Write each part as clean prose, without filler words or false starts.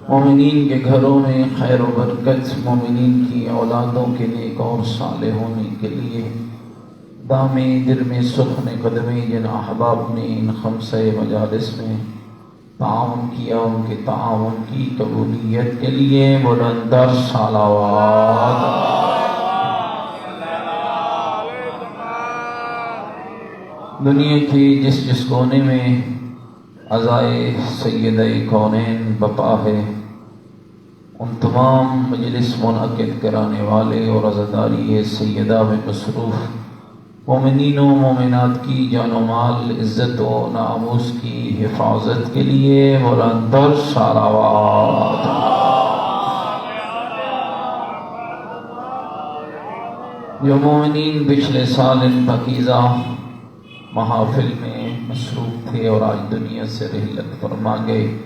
مومنین کے گھروں میں خیر و برکت، مومنین کی اولادوں کے نیک اور صالح ہونے کے لیے دامِ در میں سخن قدمی جن احباب نے ان خمسہ مجالس میں تعاون کیا، ان کے تعاون کی قبولیت کے لیے بلندر صلوات۔ دنیا کے جس کونے میں عزائے سیدہ کونین بپا ہے، ان تمام مجلس منعقد کرانے والے اور عزاداری سیدہ میں مصروف مومنین و مومنات کی جان و مال، عزت و ناموس کی حفاظت کے لیے بلندر صلوات۔ جو مومنین پچھلے سال ان پاکیزہ محافل میں مصروف تھے اور آج دنیا سے رحلت فرما گئے،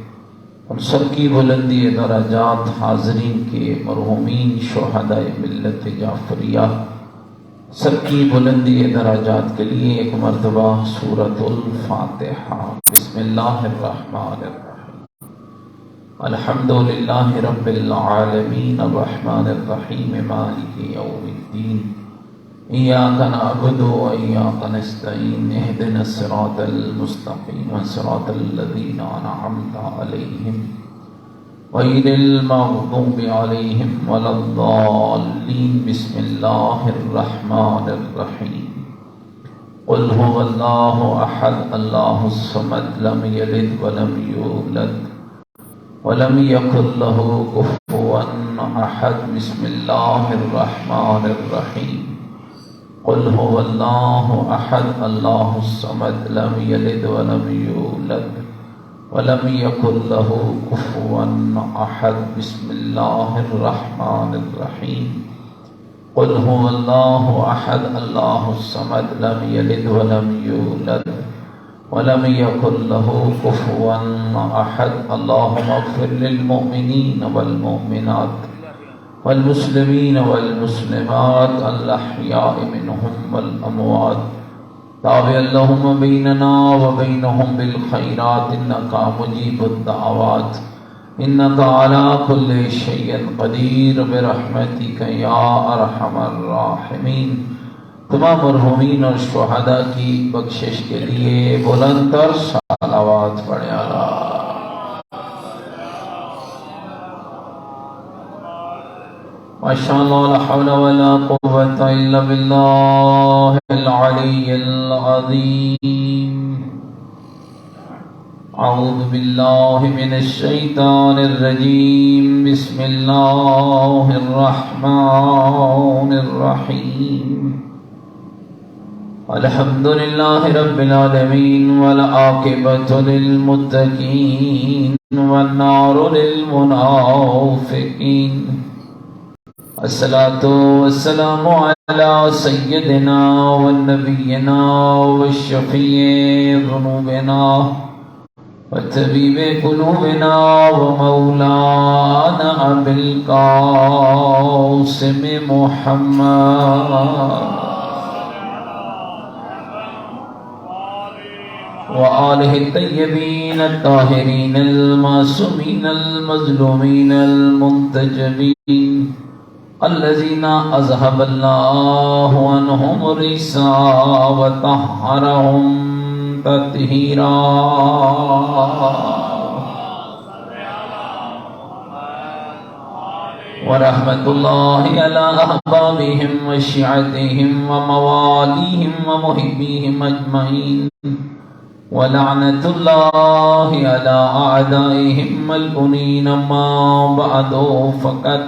ان سب کی بلندی درجات، حاضرین کے مرحومین شہداء ملت جعفریہ سب کی بلندی درجات کے لیے ایک مرتبہ سورۃ الفاتحہ۔ بسم اللہ الرحمن الرحیم۔ الحمدللہ رب العالمین الرحمن الرحیم مالک یوم الدین، ایاک نعبد و ایاک نستعین، اہدنا الصراط المستقیم صراط الذین انعمت علیہم غیر المغضوب علیہم ولا الضالین۔ بسم اللہ الرحمن الرحیم۔ قل هو اللہ احد اللہ الصمد لم یلد ولم یولد ولم یکن له کفوا احد۔ بسم اللہ الرحمن الرحیم۔ قل هو اللہ احد اللہ الصمد لم یلد ولم یولد ولم یکن له کفوا احد۔ بسم اللہ الرحمن الرحیم۔ قل هو اللہ احد اللہ الصمد لم یلد ولم یولد ولم یکن له کفوا احد۔ اللہم اغفر للمؤمنین والمؤمنات والمسلمین والمسلمات الاحیاء منهم والاموات، تابع اللہم بیننا وبینہم بالخیرات انکا مجیب الدعوات، انکا علی کل شیء قدیر برحمتک یا ارحم الراحمین۔ تمام مرحومین اور شہداء کی بخشش کے لیے بلندر صلوات پڑھیں۔ ماشاءاللہ لا حول ولا قوة الا باللہ العلی العظیم۔ اعوذ باللہ من الشیطان الرجیم، بسم اللہ الرحمن الرحیم۔ الحمدللہ رب العالمین والعاقبۃ للمتقین والنار للمنافقین۔ الصلاة والسلام على سيدنا ونبينا والشفيع ذنوبنا وطبيب قلوبنا ومولانا أبي القاسم محمد وآله الطيبين الطاهرين المعصومين المظلومين المنتجبين الذين أذهب الله عنهم الرجس وطهرهم تطهيرا۔ ورحمة الله على أحبابهم وشيعتهم ومواليهم ومحبيهم أجمعين، ولعنة الله على أعدائهم ملعونين۔ ما بعد، فقد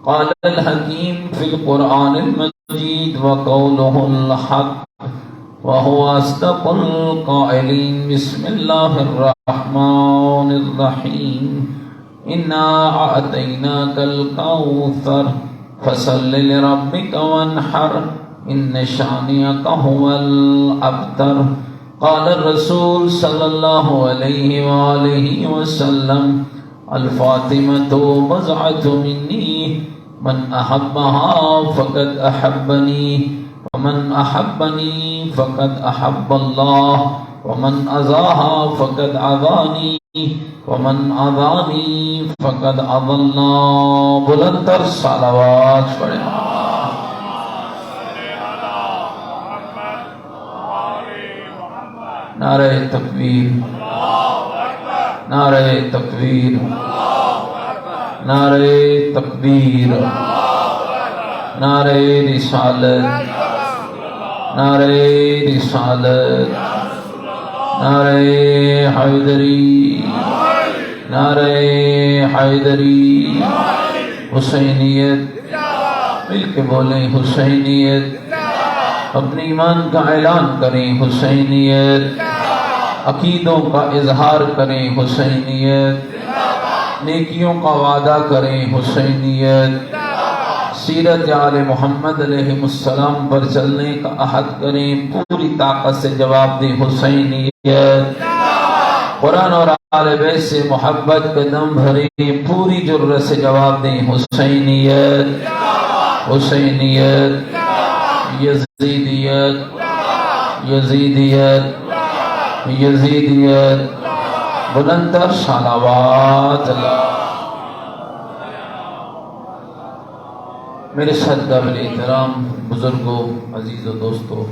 قال الحكيم في القرآن المجيد وقوله الحق وهو أصدق القائلين۔ بسم الله الرحمن الرحيم۔ إنا أعطيناك الكوثر فصل لربك وانحر إن شانئك هو الأبتر۔ قال الرسول صلى الله عليه وآله وسلم: الفاطمة بضعة مني من أحبها فقد أحبني من احبنی فقد احب اللہ ومن اذاها فقد اذانی ومن اذانی فقد اذى اللہ. بلندر صلوات پڑھیں. نعرہ تکبیر، نعرہ تکبیر، نعرہ تکبیر، نعرہ رسالت، نعرہ رسالت، نعرہ حیدری، نعرہ حیدری. حسینیت، مل کے بولیں حسینیت. اپنے ایمان کا اعلان کریں حسینیت. عقیدوں کا اظہار کریں حسینیت. نیکیوں کا وعدہ کریں حسینیت. سیرت آل محمد علیہ السلام پر چلنے کا عہد کریں. پوری طاقت سے جواب دیں حسینیت. قرآن اور آل بیت سے محبت کا دم بھریں. پوری جرأت سے جواب دیں حسینیت. حسینیت، یزیدیت، یزیدیت، یزیدیت. بلندر صلوات اللہ. میرے ساتھ قابل احترام بزرگوں، عزیز و دوستوں،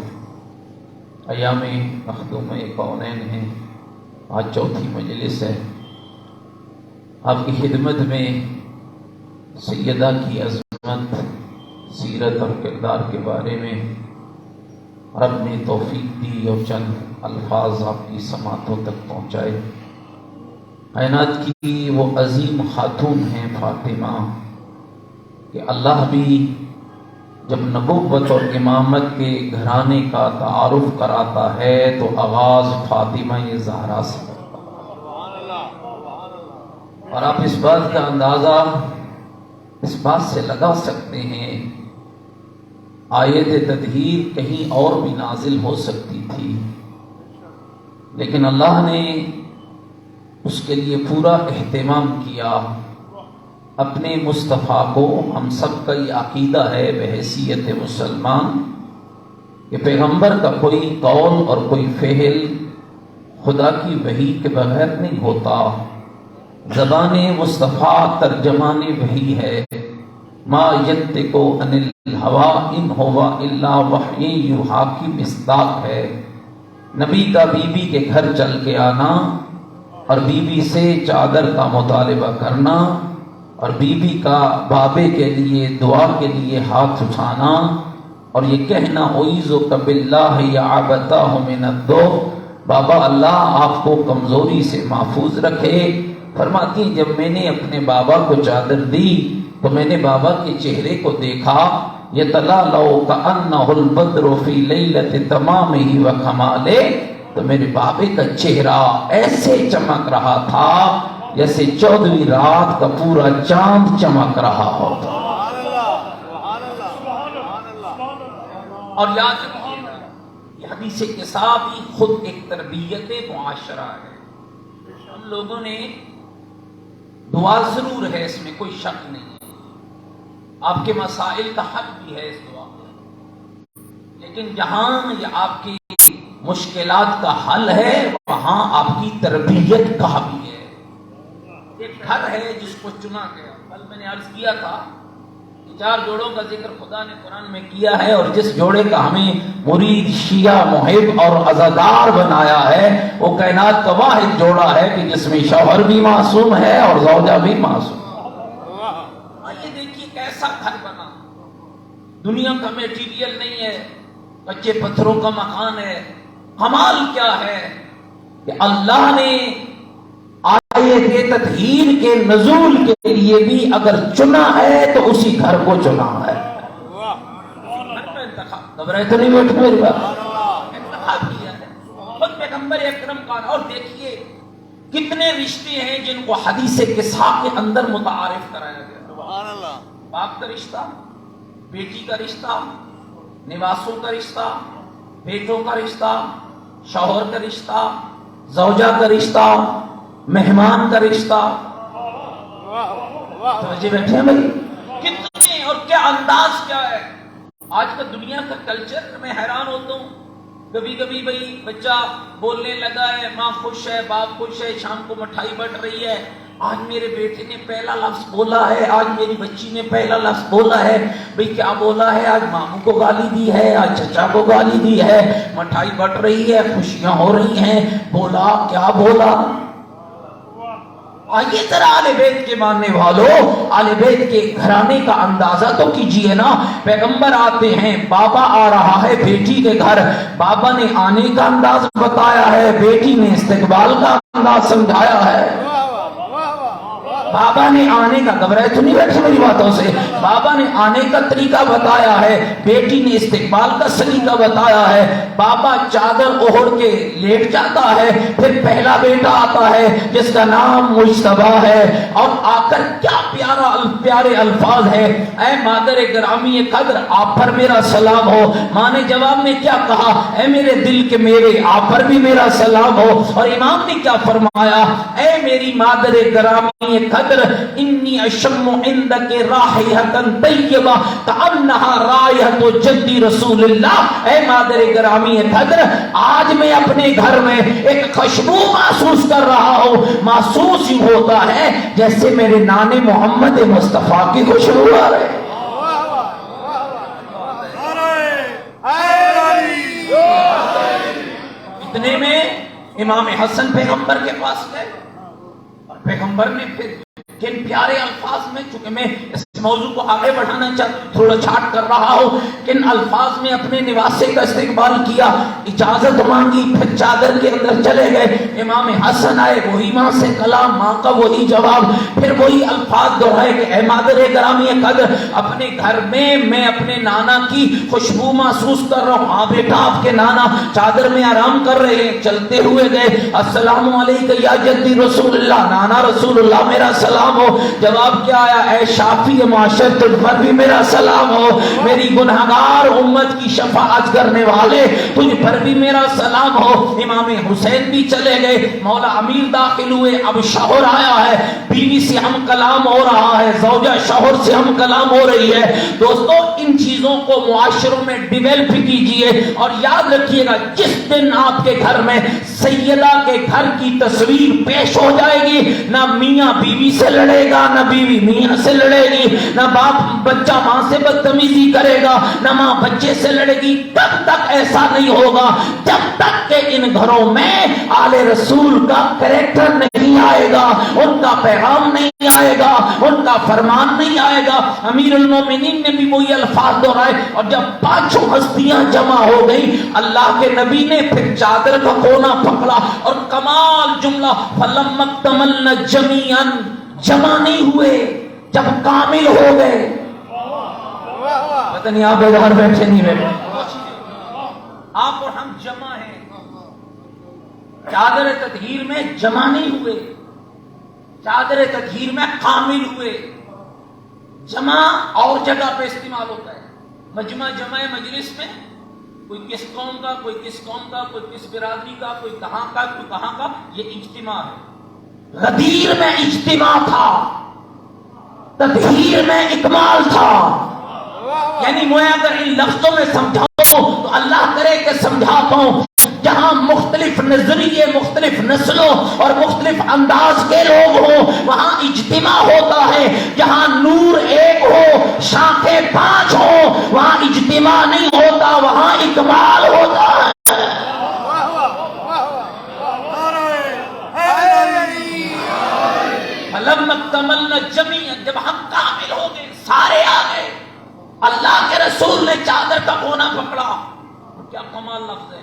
ایام مخدوم کونین ہیں. آج چوتھی مجلس ہے. آپ کی خدمت میں سیدہ کی عظمت، سیرت اور کردار کے بارے میں رب نے توفیق دی اور چند الفاظ آپ کی سماعتوں تک پہنچائے. کائنات کی وہ عظیم خاتون ہیں فاطمہ کہ اللہ بھی جب نبوت اور امامت کے گھرانے کا تعارف کراتا ہے تو آغاز فاطمہ زہرا سے کرتا ہے. اور آپ اس بات کا اندازہ اس بات سے لگا سکتے ہیں آیت تطہیر کہیں اور بھی نازل ہو سکتی تھی، لیکن اللہ نے اس کے لیے پورا اہتمام کیا. اپنے مصطفیٰ کو، ہم سب کا یہ عقیدہ ہے بحیثیت مسلمان کہ پیغمبر کا کوئی قول اور کوئی فعل خدا کی وحی کے بغیر نہیں ہوتا. زبان مصطفیٰ ترجمان وحی ہے. ما ینطق عن الہوی ان ہوا الا وحی یوحی کی مصداق ہے. نبی کا بی بی کے گھر چل کے آنا اور بی بی سے چادر کا مطالبہ کرنا اور بی بی کا بابے کے لیے دعا کے لیے ہاتھ اٹھانا اور یہ کہنا اعوذ باللہ یعبتہ من الضعف، بابا اللہ آپ کو کمزوری سے محفوظ رکھے. فرماتی جب میں نے اپنے بابا کو چادر دی تو میں نے بابا کے چہرے کو دیکھا، یتلالو کأنہ البدر فی لیلۃ تمامہ وکمالہ، تو میرے بابے کا چہرہ ایسے چمک رہا تھا جیسے 14ویں رات کا پورا چاند چمک رہا ہوتا. اور یاد رکھیے یہ حدیث قصہ بھی خود ایک تربیت معاشرہ ہے. ہم لوگوں نے دعا ضرور ہے، اس میں کوئی شک نہیں ہے. آپ کے مسائل کا حل بھی ہے اس دعا میں، لیکن جہاں یہ آپ کی مشکلات کا حل ہے وہاں آپ کی تربیت کا بھی ہے. ایک گھر ہے جس کو چنا گیا. کل میں نے عرض کیا تھا کہ 4 جوڑوں کا ذکر خدا نے قرآن میں کیا ہے اور جس جوڑے کا ہمیں مرید، شیعہ، محب اور عزادار بنایا ہے وہ کائنات کا واحد جوڑا ہے کہ جس میں شوہر بھی معصوم ہے اور زوجہ بھی معصوم. آئیے دیکھیے کیسا گھر بنا. دنیا کا میٹیریل نہیں ہے، کچے پتھروں کا مکان ہے. کمال کیا ہے کہ اللہ نے آیت تطہیر کے نزول کے لیے بھی اگر چنا ہے تو اسی گھر کو چنا ہے. گھبرائے تو نہیں بیٹھے میری بات. انتخاب کیا ہے خود پیغمبر اکرم کا. اور دیکھیے کتنے رشتے ہیں جن کو حدیث قصہ کے اندر متعارف کرایا گیا. باپ کا رشتہ، بیٹی کا رشتہ، نواسوں کا رشتہ، بیٹوں کا رشتہ، شوہر کا رشتہ، زوجہ کا رشتہ، مہمان کا رشتہ. توجہ بیٹھے ہیں بھائی، کتنے اور کیا انداز کیا ہے. آج کا دنیا کا کلچر میں حیران ہوتا ہوں. کبھی کبھی بھائی بچہ بولنے لگا ہے، ماں خوش ہے، باپ خوش ہے، شام کو مٹھائی بٹ رہی ہے، آج میرے بیٹے نے پہلا لفظ بولا ہے، آج میری بچی نے پہلا لفظ بولا ہے. بھئی کیا بولا ہے؟ آج ماموں کو گالی دی ہے، آج چچا کو گالی دی ہے، مٹھائی بٹ رہی ہے، خوشیاں ہو رہی ہیں. بولا کیا بولا؟ آئیے ذرا آل بیت کے ماننے والوں، آل بیت کے گھرانے کا اندازہ تو کیجئے نا. پیغمبر آتے ہیں، بابا آ رہا ہے بیٹی کے گھر، بابا نے آنے کا انداز بتایا ہے، بیٹی نے استقبال کا انداز سمجھایا ہے. بابا نے آنے کا، گھبرائے تو نہیں بیٹھے میری باتوں سے، بابا نے آنے کا طریقہ بتایا ہے، بیٹی نے استقبال کا سلیقہ بتایا ہے. بابا چادر اوڑھ کے لیٹ جاتا ہے، پھر پہلا بیٹا آتا ہے جس کا نام مجتبیٰ ہے، اور آ کر کیا پیارے الفاظ ہے، اے مادر گرامی قدر آپ پر میرا سلام ہو. ماں نے جواب میں کیا کہا؟ اے میرے دل کے میوے آپ پر بھی میرا سلام ہو. اور امام نے کیا فرمایا؟ اے میری مادر گرامی قدر انی اشم عندک رائحۃ طیبہ کأنہا رائحۃ جدی رسول اللہ. اے مادر گرامی قدر آج میں اپنے گھر میں ایک خوشبو محسوس کر رہا ہوں، محسوس ہی ہوتا ہے جیسے میرے نانے محمد مصطفیٰ کی خوشبو آ رہے. اتنے میں امام حسن پیغمبر کے پاس گئے اور پیغمبر نے پھر کن پیارے الفاظ میں، چونکہ میں اس موضوع کو آگے بڑھانا چاہتا ہوں، تھوڑا چھاٹ کر رہا ہوں، کن الفاظ میں اپنے نواسے کا استقبال کیا، اجازت مانگی، پھر چادر کے اندر چلے گئے. امام حسن آئے، وہی ماں سے کلام، ماں کا وہی جواب، پھر وہی الفاظ دہرائے کہ اے مادر گرامی قدر اپنے گھر میں اپنے نانا کی خوشبو محسوس کر رہا ہوں. ہاں بیٹا آپ کے نانا چادر میں آرام کر رہے ہیں. چلتے ہوئے گئے، السلام علیکم یا جدی رسول اللہ، نانا رسول اللہ میرا سلام ہو. جواب کیا آیا؟ اے شافی معاشر تجھ پر بھی میرا سلام ہو، میری گنہگار امت کی شفاعت کرنے والے تجھ پر بھی میرا سلام ہو. امام حسین بھی چلے گئے، مولا امیر داخل ہوئے، اب شوہر آیا ہے، بیوی سے ہم کلام ہو رہا ہے، زوجہ شوہر سے ہم کلام ہو رہی ہے. دوستو ان چیزوں کو معاشروں میں ڈیویلپ کیجئے اور یاد رکھیے گا جس دن آپ کے گھر میں سیدہ کے گھر کی تصویر پیش ہو جائے گی، نہ میاں بیوی سے لڑے گا، نہ بیوی میاں سے لڑے گی، نہ باپ بچہ ماں سے بدتمیزی کرے گا، نہ ماں بچے سے لڑے گی. تب تک ایسا نہیں ہوگا جب تک کہ ان گھروں میں آل رسول کا کریکٹر نہیں آئے گا، ان کا پیغام نہیں آئے گا، ان کا فرمان نہیں آئے گا. امیر المومنین نے بھی وہی الفاظ دہرائے، اور جب پانچوں ہستیاں جمع ہو گئی اللہ کے نبی نے پھر چادر کا کونا پکڑا اور کمال جملہ فَلَمَّا اكْتَمَلْنَا جَمِيعًا، جمع نہیں ہوئے جب کامل ہو گئے. پتہ نہیں آپ بیدار بیٹھے نہیں بیٹھے، آپ اور ہم جمع ہیں، چادر تطہیر میں جمع نہیں ہوئے، چادر تطہیر میں کامل ہوئے. جمع اور جگہ پہ استعمال ہوتا ہے، مجمع جمع مجلس میں کوئی کس قوم کا، کوئی کس قوم کا، کوئی کس برادری کا، کوئی کہاں کا، کوئی کہاں کا، یہ اجتماع ہے. غدیر میں اجتماع تھا، تطہیر میں اکمال تھا. یعنی میں اگر ان لفظوں میں سمجھاؤں تو اللہ کرے کہ سمجھا پاؤں. جہاں مختلف نظریے، مختلف نسلوں اور مختلف انداز کے لوگ ہوں وہاں اجتماع ہوتا ہے. جہاں نور ایک ہو، شاخیں 5 ہوں، وہاں اجتماع نہیں ہوتا، وہاں اکمال ہوتا ہے. فَلَمَّا اكْتَمَلْنَا جَمِيعًا، جب ہم کامل ہو گئے، سارے آ گئے، اللہ کے رسول نے چادر کا کونا پکڑا. کیا کمال لفظ ہے.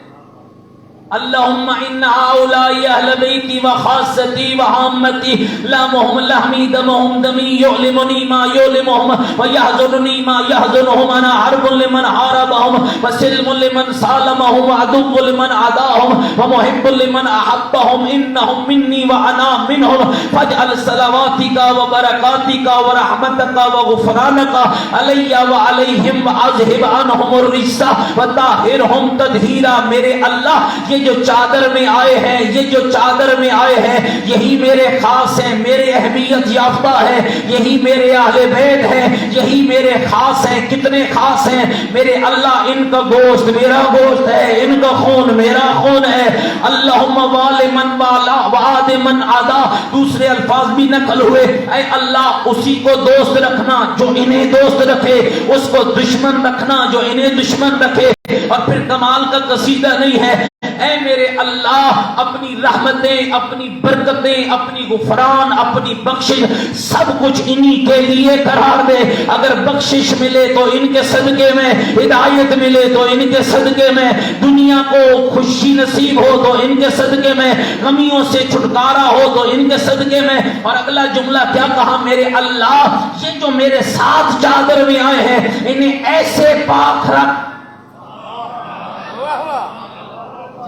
اللہم ان هؤلاء اہل بیتی و خاصتی و عامتی لامہم لحمی دمہم دمی یعلمنی ما یعلمہم و یحضرنی ما یحضرہم. انا حرب لمن حاربہم و سلم لمن سالمہم و عدو لمن عداہم و محب لمن احبہم. انہم منی و انا منہم فاجعل صلواتک و برکاتک و رحمتک و غفرانک علی و علیہم و اذہب عنہم الرجس و طاہرہم تطہیرا. میرے اللہ یہ یہ جو چادر میں آئے ہیں، یہ جو چادر میں آئے ہیں، یہی میرے خاص ہیں، میرے اہمیت یافتہ ہیں، یہی میرے اہل بیت ہیں، یہی میرے خاص ہیں۔ کتنے خاص ہیں میرے اللہ؟ ان کا گوشت میرا گوشت ہے، ان کا خون میرا خون ہے۔ اللہم وال من والا وعاد من عادا، دوسرے الفاظ بھی نقل ہوئے، اے اللہ اسی کو دوست رکھنا جو انہیں دوست رکھے، اس کو دشمن رکھنا جو انہیں دشمن رکھے۔ اور پھر کمال کا قصیدہ نہیں ہے، اے میرے اللہ اپنی رحمتیں، اپنی برکتیں، اپنی غفران، اپنی بخشش سب کچھ انہی کے لیے قرار دے۔ اگر بخشش ملے تو ان کے صدقے میں، ہدایت ملے تو ان کے صدقے میں، دنیا کو خوشی نصیب ہو تو ان کے صدقے میں، غمیوں سے چھٹکارا ہو تو ان کے صدقے میں۔ اور اگلا جملہ کیا کہا؟ میرے اللہ یہ جو میرے ساتھ چادر میں آئے ہیں انہیں ایسے پاک رکھ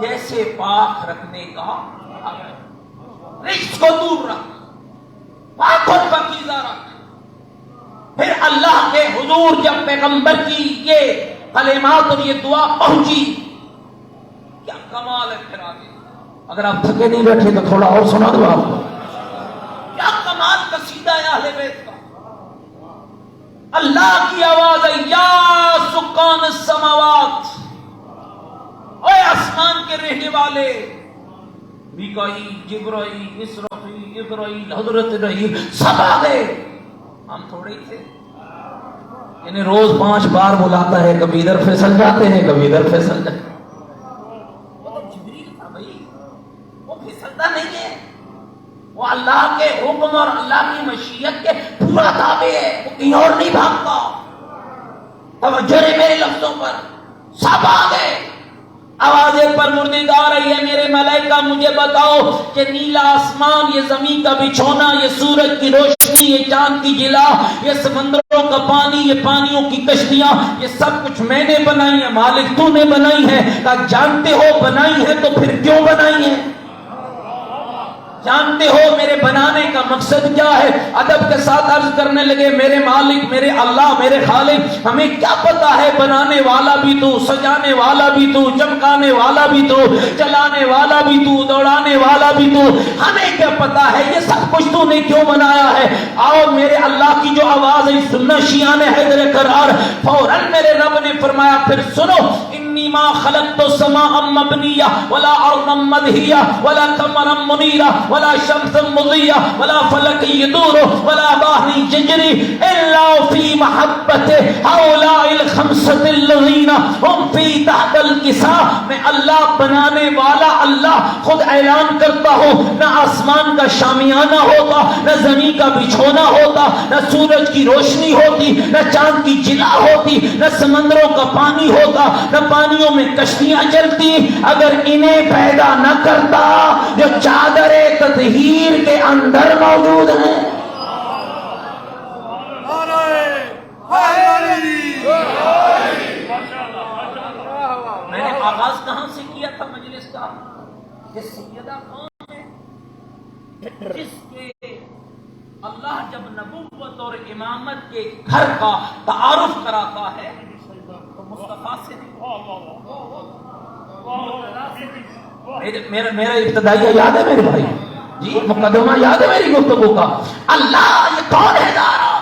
جیسے پاک رکھنے کا رزق کو دور رکھ، پاک اور پاکیزہ رکھ۔ پھر اللہ کے حضور جب پیغمبر کی یہ کلمات اور یہ دعا پہنچی، کیا کمال ہے پھر آگے۔ اگر آپ تھکے نہیں بیٹھے تو تھوڑا اور سنا دو آپ کو، کیا کمال قصیدہ ہے اہل بیت کا۔ اللہ کی آواز ہے، یا سکان السماوات، اے آسمان کے رہنے والے، میکائیل، جبرائیل، اسرافیل، حضرت رحیل سب آ گئے، ہم تھوڑے ہی تھے۔ انہیں روز 5 بار بلاتا ہے، کبھی ادھر پھسل جاتے ہیں کبھی ادھر پھسل جاتے ہیں۔ وہ تو جبریل تھا بھائی، وہ پھسلتا نہیں ہے، وہ اللہ کے حکم اور اللہ کی مشیت کے پورا تابع ہے، وہ کہیں اور نہیں بھاگتا۔ توجہ ہے میرے لفظوں پر، سب آ گئے۔ آوازیں پر مردگار رہی ہے، میرے ملائکہ مجھے بتاؤ کہ نیلا آسمان، یہ زمین کا بچھونا، یہ سورج کی روشنی، یہ چاند کی جلا، یہ سمندروں کا پانی، یہ پانیوں کی کشتیاں، یہ سب کچھ میں نے بنائی ہے مالک، تو نے بنائی ہے؟ کہا جانتے ہو بنائی ہے تو پھر کیوں بنائی ہے؟ جانتے ہو میرے بنانے کا مقصد کیا ہے؟ ادب کے ساتھ عرض کرنے لگے، میرے مالک، میرے اللہ، میرے خالق، ہمیں کیا پتا ہے بنانے والا بھی تو، سجانے والا بھی تو، چمکانے والا بھی تو، چلانے والا بھی تو، دوڑانے والا بھی تو، ہمیں کیا پتا ہے یہ سب کچھ تو نے کیوں بنایا ہے؟ آؤ میرے اللہ کی جو آواز ہے سننا شیعان حیدر قرار، فوراً میرے رب نے فرمایا پھر سنو، انی ما خلقت السماء مبنیہ ولا ارضا مدحیہ ولا قمرا منیرہ ولا شمس مضیہ ولا فلک یدور ولا بحر یجری الا فی محبت ہؤلاء الخمسۃ الذین هم فی تحت الکساء۔ میں اللہ بنانے والا اللہ خود اعلان کرتا ہوں، نہ آسمان کا شامیانہ ہوتا، نہ زمین کا بچھونا ہوتا، نہ سورج کی روشنی ہوتی، نہ چاند کی جلا ہوتی، نہ سمندروں کا پانی ہوتا، نہ پانیوں میں کشتیاں چلتی، اگر انہیں پیدا نہ کرتا جو چادر تطہیر کے اندر موجود ہیں۔ میں نے آغاز کہاں سے کیا تھا مجلس کا؟ یہ سیدہ کون ہے جس کے اللہ جب نبوت اور امامت کے گھر کا تعارف کراتا ہے تو مصطفیٰ سے میرا ابتدائیہ یاد ہے میرے بھائی جی، مقدمہ یاد ہے میری گفتگو کا؟ اللہ یہ کون ہے دارا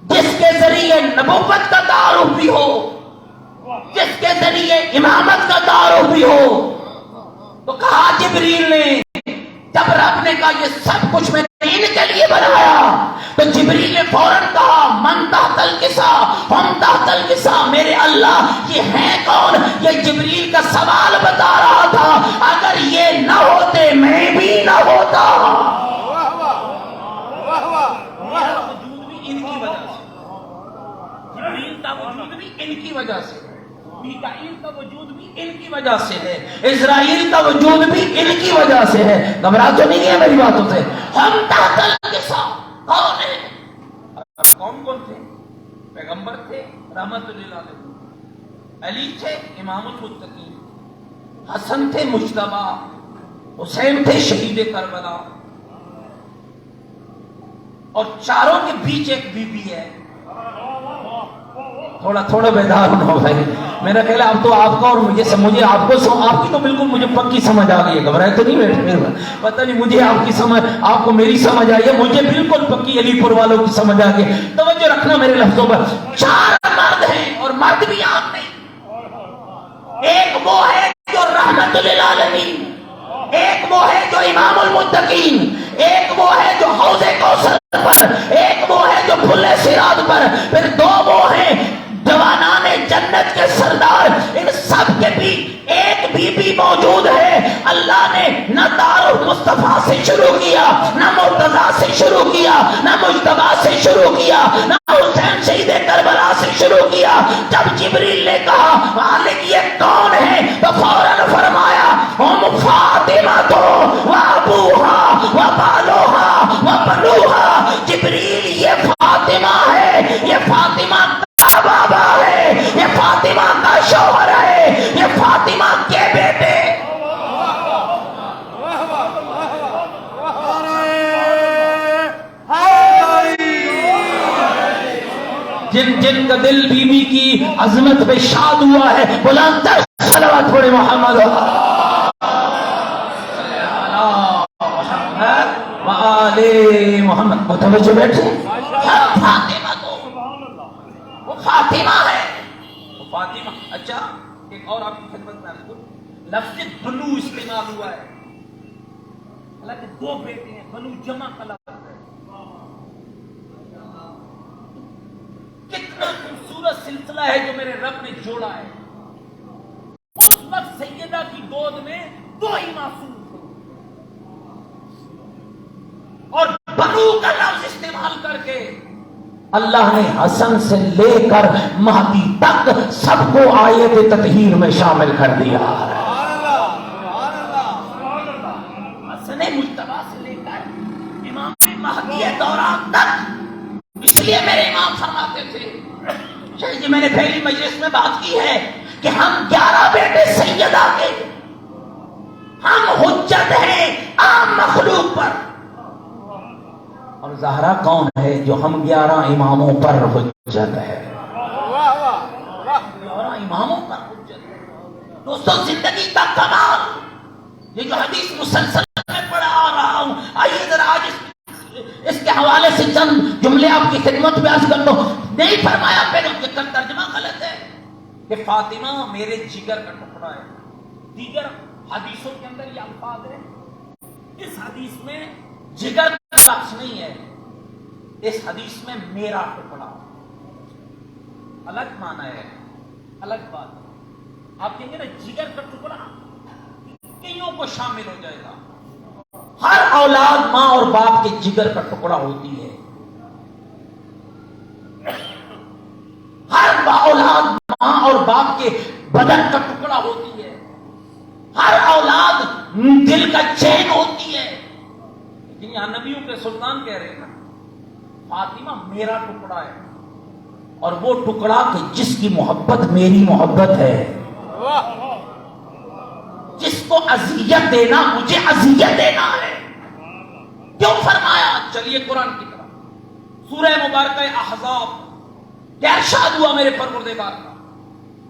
جس کے ذریعے نبوت کا تعارف بھی ہو، جس کے ذریعے امامت کا تعارف بھی ہو۔ تو کہا جبریل نے، جب رب نے کہا یہ سب کچھ میں نے ان کے لیے بنایا، تو جبریل نے فوراً کہا من تحت الکساء ہم تحت الکساء، میرے اللہ یہ ہے کون؟ یہ جبریل کا سوال بتا رہا تھا، اگر یہ نہ ہوتے میں بھی نہ ہوتا۔ وجود بھی ان کی وجہ سے، جبریل کا وجود بھی ان کی وجہ سے، میکائیل کا وجود بھی ان کی وجہ سے ہے، اسرائیل کا وجود بھی ان کی وجہ سے ہے۔ گھبرا تو نہیں ہے میری باتوں سے؟ ہم تحت الکساء کون ہے؟ کون کون تھے؟ پیغمبر تھے رحمت اللہ علیہ، علی تھے امام المتقین، حسن تھے مجتبی، حسین تھے شہید کربلا، اور چاروں کے بیچ ایک بی بی ہے۔ تھوڑا بیدار ہونا بھائی، میرا خیال ہے اب تو آپ کا اور مجھے آپ کی تو بالکل مجھے پکی سمجھ آ گئی ہے. گھبرائے تو نہیں بیٹھے, پتہ نہیں مجھے آپ کی سمجھ, آپ کو میری سمجھ آئی ہے, مجھے بالکل پکی علی پور والوں کی سمجھ آ گئی. توجہ رکھنا میرے لفظوں پر. 4 مرد ہیں اور مرد بھی عام نہیں. ایک وہ ہے جو رحمت للعالمین, ایک وہ ہے جو امام المتقین, ایک وہ ہے جو حوض کوثر پر, ایک وہ ہے جو پھل صراط پر, پھر 2 وہ ہیں جوانان جنت کے سردار. ان سب کے بھی ایک بی بی موجود ہے. اللہ نے نہ دار المصطفیٰ سے شروع کیا, نہ مرتضیٰ سے شروع کیا, نہ مجتبیٰ سے شروع کیا, نہ حسین شہید کربلا سے شروع کیا. جب جبریل نے کہا مالک یہ کون ہے, تو فوراً فرمایا ہم فاطمہ تو وابوہا وبالوہا وبنوہا. جبریل یہ فاطمہ ہے, یہ فاطمہ کا بابا ہے, یہ فاطمہ کا شوہر ہے, یہ فاطمہ کے بیٹے. جن کا دل بی بی کی عظمت پہ شاد ہوا ہے, بلند تر صلوات پڑھے محمد وآلِ محمد. متوجہ بیٹھے. فاطمہ تو وہ فاطمہ ہے, وہ فاطمہ. اچھا ایک اور آپ کی خدمت میں آپ کو لفظ بنو استعمال ہوا ہے, حالانکہ 2 بیٹے ہیں. بنو جمع کا لفظ ہے. کتنا خوبصورت سلسلہ ہے جو میرے رب نے جوڑا ہے. اس وقت سیدہ کی گود میں 2 ہی معصوم تھے, اور بنو کا لفظ استعمال کر کے اللہ نے حسن سے لے کر مہدی تک سب کو آیت تطہیر میں شامل کر دیا. حسن مجتبیٰ سے لے کر امام مہدی دوران تک. اس لیے میرے امام فرماتے تھے, شیخ جی میں نے پہلی مجلس میں بات کی ہے کہ ہم 11 بیٹے سیدہ کے, ہم حجت ہیں عام مخلوق پر. اور زہرا کون ہے جو ہم 11 اماموں پر حجت ہے. 11 اماموں پر حجت ہے. دوستوں زندگی کا کمال, یہ جو حدیث مسلسل میں پڑھا آ رہا ہوں, آئیے ذرا آج اس کے حوالے سے چند جملے آپ کی خدمت میں عرض کر دو. نہیں فرمایا پھر ان کے ترجمہ غلط ہے کہ فاطمہ میرے جگر کا ٹکڑا ہے. دیگر حدیثوں کے اندر یہ الفاظ ہے, اس حدیث میں جگر کا لفظ نہیں ہے, اس حدیث میں میرا ٹکڑا. الگ معنی ہے, الگ بات ہے. آپ کہیں گے نا جگر کا ٹکڑا, کئیوں کو شامل ہو جائے گا. ہر اولاد ماں اور باپ کے جگر کا ٹکڑا ہوتی ہے. ہر اولاد ماں اور باپ کے بدن کا ٹکڑا ہوتی ہے. ہر اولاد دل کا چین ہوتی ہے. لیکن یہاں نبیوں کے سلطان کہہ رہے ہیں نا فاطمہ میرا ٹکڑا ہے, اور وہ ٹکڑا کہ جس کی محبت میری محبت ہے, جس کو اذیت دینا مجھے اذیت دینا ہے. کیوں فرمایا؟ چلیے قرآن کی طرف سورہ مبارکہ احزاب کیا ارشاد ہوا میرے پروردگار کا,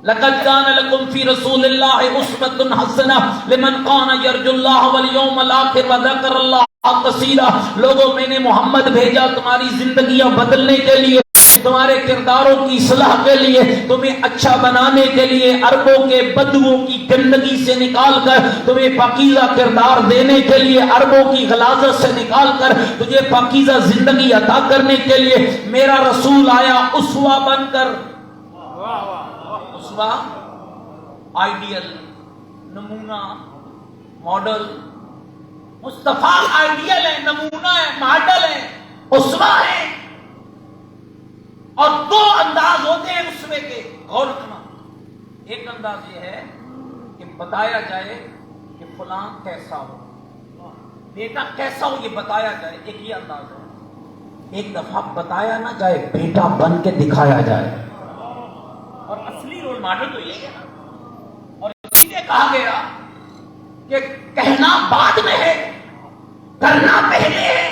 لقد كان لكم في رسول الله اسوة حسنة لمن كان يرجو الله واليوم الآخر وذكر الله كثيرا. لوگوں میں نے محمد بھیجا تمہاری زندگیاں بدلنے کے لیے, تمہارے کرداروں کی اصلاح کے لیے, تمہیں اچھا بنانے کے لیے, عربوں کے بدوؤں کی گندگی سے نکال کر تمہیں پاکیزہ کردار دینے کے لیے, عربوں کی غلاظت سے نکال کر تجھے پاکیزہ زندگی عطا کرنے کے لیے میرا رسول آیا اسوہ بن کر. اسوہ آئیڈیل, نمونہ, ماڈل. مصطفیٰ آئیڈیل ہے, نمونہ ہے, ماڈل ہے, اسوہ ہے. اور 2 انداز ہوتے ہیں اسوے کے, غور رکھنا. ایک انداز یہ ہے کہ بتایا جائے کہ فلاں کیسا ہو, بیٹا کیسا ہو یہ بتایا جائے, ایک یہ انداز ہے. ایک دفعہ بتایا نہ جائے, بیٹا بن کے دکھایا جائے. اور اصلی رول ماڈل تو یہی ہے نا. اور اسی لیے کہا گیا کہ کہنا بعد میں ہے, کرنا پہلے ہے.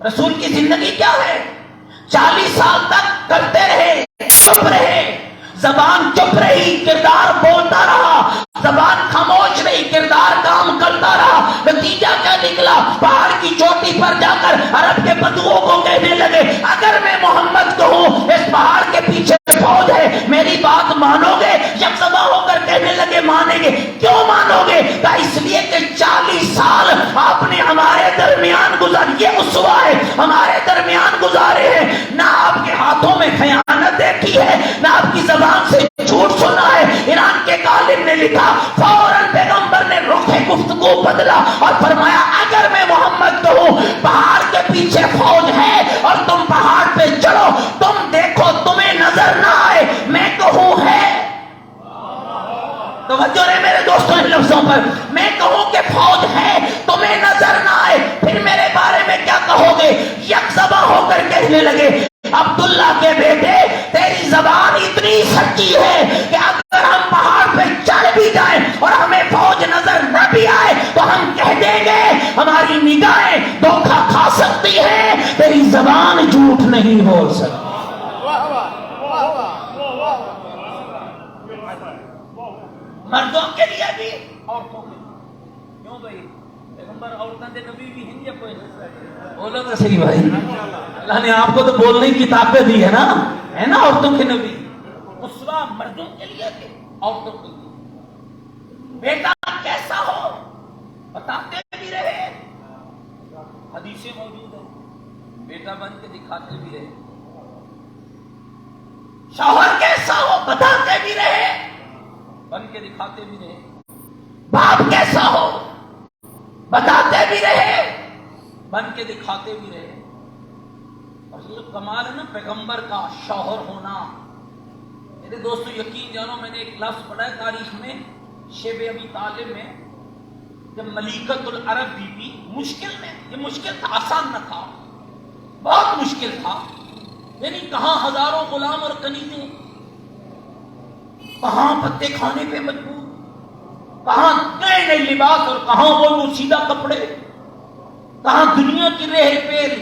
رسول کی زندگی کیا ہے؟ 40 سال تک کرتے رہے, چپ رہے, زبان چپ رہی، کردار بولتا رہا، زبان خاموش رہی، کردار کام کرتا رہا۔ نتیجہ کیا نکلا؟ پہاڑ کی چوٹی پر جا کر عرب کے بدوؤں کو کہنے لگے اگر میں محمد کہوں اس پہاڑ کے پیچھے فوج ہے، میری بات مانو گے؟ یکسبا ہو کر کہنے لگے مانیں گے۔ کیوں مانو گے؟ اس لیے کہ 40 سال آپ نے ہمارے درمیان گزارے، یہ اسوہ ہے، ہمارے درمیان گزارے ہیں، نہ آپ کے ہاتھوں میں خیانت دیکھی ہے، نہ آپ کی زبان سے جھوٹ سنا ہے۔ ایران کے عالم نے لکھا فوراً پیغمبر نے رخ گفتگو بدلا اور فرمایا اگر میں محمد کہوں پہاڑ کے پیچھے فوج ہے اور تم پہاڑ پہ چڑھو، تم دیکھو تمہیں نظر نہ آئے، میں کہوں ہے، توجہ رہے میرے دوستوں ان لفظوں پر، میں کہوں کہ فوج ہے تمہیں نظر نہ آئے، پھر میرے بارے میں کیا کہو گے؟ یکسبا ہو کر کہنے لگے عبداللہ کے بیٹے تیری زبان اتنی سچی ہے کہ اگر ہم پہاڑ پہ چڑھ بھی جائیں اور ہمیں فوج نظر نہ بھی آئے تو ہم کہہ دیں گے ہماری نگاہیں دھوکہ کھا سکتی ہیں، تیری زبان جھوٹ نہیں بول سکتی۔ مردوں کے لیے بھی عورتوں کے لیے، کیوں بھائی پیغمبر عورتوں کے نبی بھی ہیں یا کوئی نہیں؟ بولو تو صحیح بھائی، اللہ نے آپ کو تو بولنے کی طاقت دی ہے نا عورتوں کے نبی، اسوہ مردوں کے لیے بھی عورتوں کے لیے۔ بیٹا کیسا ہو بتاتے بھی رہے، حدیثیں موجود ہیں، بیٹا بن کے دکھاتے بھی رہے۔ شوہر کیسا ہو بتاتے بھی رہے، بن کے دکھاتے بھی رہے۔ باپ کیسا ہو بتاتے بھی رہے، بن کے دکھاتے بھی رہے۔ اور یہ کمال ہے نا پیغمبر کا شوہر ہونا۔ میرے دوستو یقین جانو، میں نے ایک لفظ پڑھا ہے تاریخ میں، شیب ابی طالب میں، جب ملیکۃ العرب بی بی مشکل میں، یہ مشکل تھا، آسان نہ تھا، بہت مشکل تھا، یعنی کہاں ہزاروں غلام اور کنیزیں، کہاں پتے کھانے پہ مجبور، کہاں نئے نئے لباس اور کہاں وہ سیدھا کپڑے، کہاں دنیا کی رہ پیر،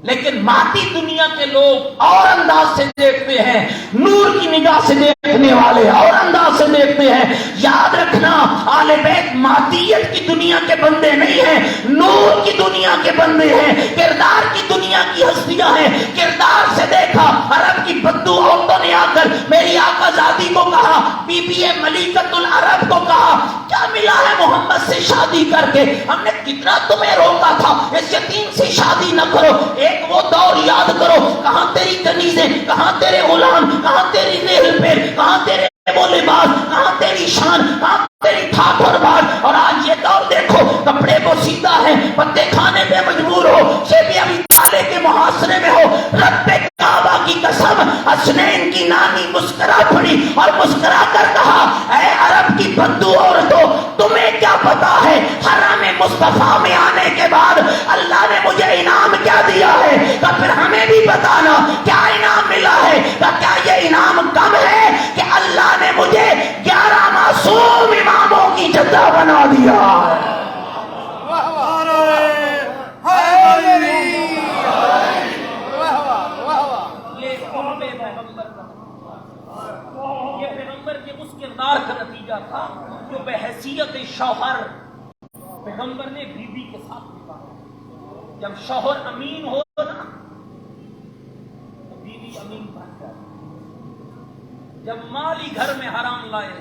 لیکن مادی دنیا کے لوگ اور انداز سے دیکھتے ہیں، نور کی نگاہ سے دیکھنے والے اور انداز سے دیکھتے ہیں۔ یاد رکھنا آل بیت مادیت کی دنیا کے بندے نہیں ہیں، نور کی دنیا کے بندے ہیں، کردار کی دنیا کی ہستیاں ہیں۔ کردار سے دیکھا، عرب کی بدو عورتوں نے آ کر میری آقا زادی کو کہا، بی بی ملیکۃ العرب کو کہا کیا ملا ہے محمد سے شادی کر کے؟ ہم نے کتنا تمہیں روکا تھا اس یتیم سے شادی نہ کرو۔ ایک وہ دور یاد کرو، کہاں تیری کنیزیں، کہاں تیرے غلام، کہاں تیری ریل پیر، کہاں تیرے وہ لباس، کہاں تیری شان، کہاں تیری ٹھاٹ اور بات۔ اور آج یہ دور دیکھو، کپڑے کو سیدھا ہے، پتے کھانے پہ مجبور ہو، شیب ابی طالب کے محاصرے میں ہو۔ رب کعبہ کی قسم، حسنین کی نانی مسکرا پڑی اور مسکرا کر کہا اے عرب کی بدو عورتوں، تمہیں کیا پتا ہے حرم مصطفیٰ میں آنے کے بعد اللہ نے مجھے انعام کیا دیا ہے؟ تو پھر ہمیں بھی بتانا کیا انعام ملا ہے؟ تو کیا یہ انعام کم ہے کہ اللہ نے مجھے 11 معصوم اماموں کی جدہ بنا دیا ہے؟ یہ پیغمبر کے اس کردار کا نتیجہ تھا جو بحیثیت شوہر پیغمبر نے بیوی کے ساتھ نبھایا۔ جب شوہر امین ہو نا تو بیوی امین بن جائے۔ جب مالی گھر میں حرام لائے،